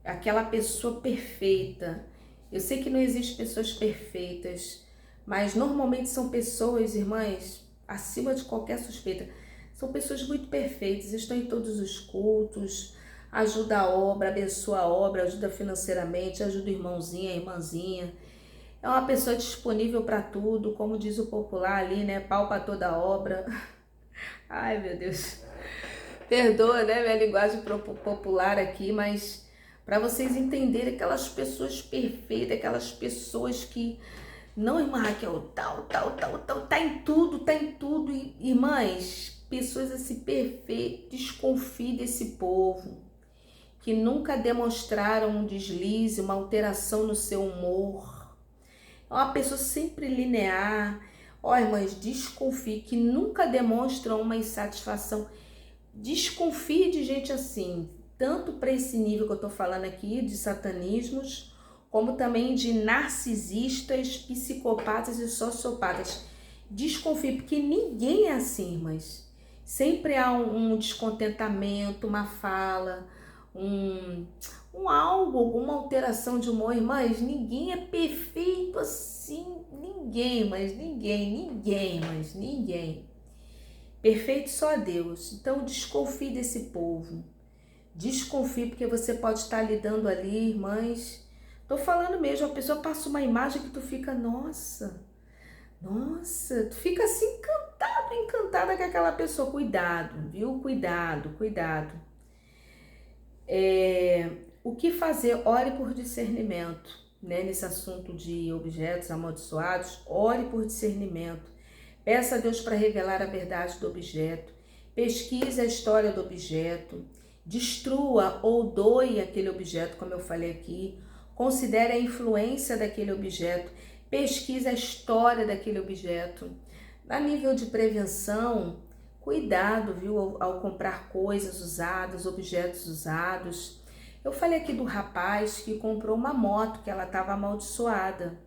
Aquela pessoa perfeita. Eu sei que não existem pessoas perfeitas, mas normalmente são pessoas, irmãs, acima de qualquer suspeita. São pessoas muito perfeitas, estão em todos os cultos, ajuda a obra, abençoa a obra, ajuda financeiramente, ajuda o irmãozinho, a irmãzinha. É uma pessoa disponível para tudo, como diz o popular ali, né? Pau para toda obra. Ai, meu Deus. Perdoa, né, minha linguagem popular aqui, mas para vocês entenderem aquelas pessoas perfeitas, aquelas pessoas que... Não, irmã Raquel, tal, tá em tudo, irmãs, pessoas assim perfeitas, desconfie desse povo, que nunca demonstraram um deslize, uma alteração no seu humor. É uma pessoa sempre linear. Irmãs, desconfie, que nunca demonstram uma insatisfação. Desconfie de gente assim, tanto para esse nível que eu tô falando aqui, de satanismos, como também de narcisistas, psicopatas e sociopatas. Desconfie, porque ninguém é assim, irmãs. Sempre há um descontentamento, uma fala, algo, alguma alteração de humor. Irmãs, ninguém é perfeito assim, ninguém. Perfeito só Deus. Então desconfie desse povo. Desconfie, porque você pode estar lidando ali, irmãs. Tô falando mesmo, a pessoa passa uma imagem que tu fica, nossa, tu fica assim encantada com aquela pessoa. Cuidado, viu? Cuidado. O que fazer? Ore por discernimento, né? Nesse assunto de objetos amaldiçoados, ore por discernimento. Peça a Deus para revelar a verdade do objeto. Pesquise a história do objeto. Destrua ou doe aquele objeto, como eu falei aqui. Considere a influência daquele objeto. Pesquise a história daquele objeto. A nível de prevenção, cuidado, viu, ao comprar coisas usadas, objetos usados. Eu falei aqui do rapaz que comprou uma moto que ela estava amaldiçoada.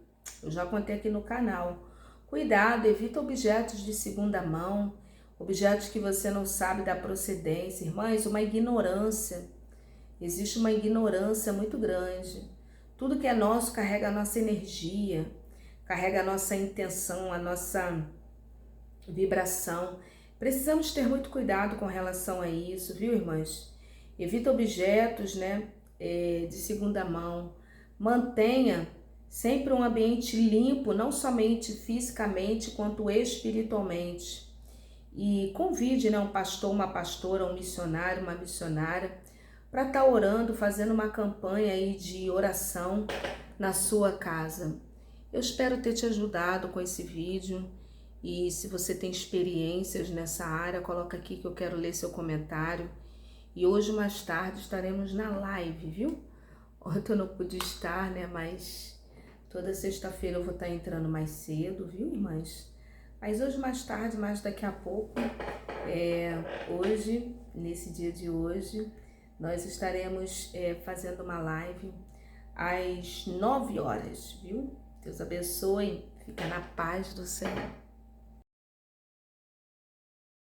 Eu já contei aqui no canal. Cuidado, evita objetos de segunda mão, objetos que você não sabe da procedência. Irmãs, uma ignorância. Existe uma ignorância muito grande. Tudo que é nosso carrega a nossa energia, carrega a nossa intenção, a nossa vibração. Precisamos ter muito cuidado com relação a isso, viu, irmãs? Evita objetos, né, de segunda mão. Mantenha sempre um ambiente limpo, não somente fisicamente, quanto espiritualmente. E convide, né, um pastor, uma pastora, um missionário, uma missionária, para estar orando, fazendo uma campanha aí de oração na sua casa. Eu espero ter te ajudado com esse vídeo. E se você tem experiências nessa área, coloca aqui que eu quero ler seu comentário. E hoje, mais tarde, estaremos na live, viu? Ontem eu não pude estar, né? Mas toda sexta-feira eu vou estar entrando mais cedo, viu, irmãs? Mas hoje, mais tarde, mais daqui a pouco, hoje, nesse dia de hoje, nós estaremos fazendo uma live às 9 horas, viu? Deus abençoe. Fica na paz do Senhor.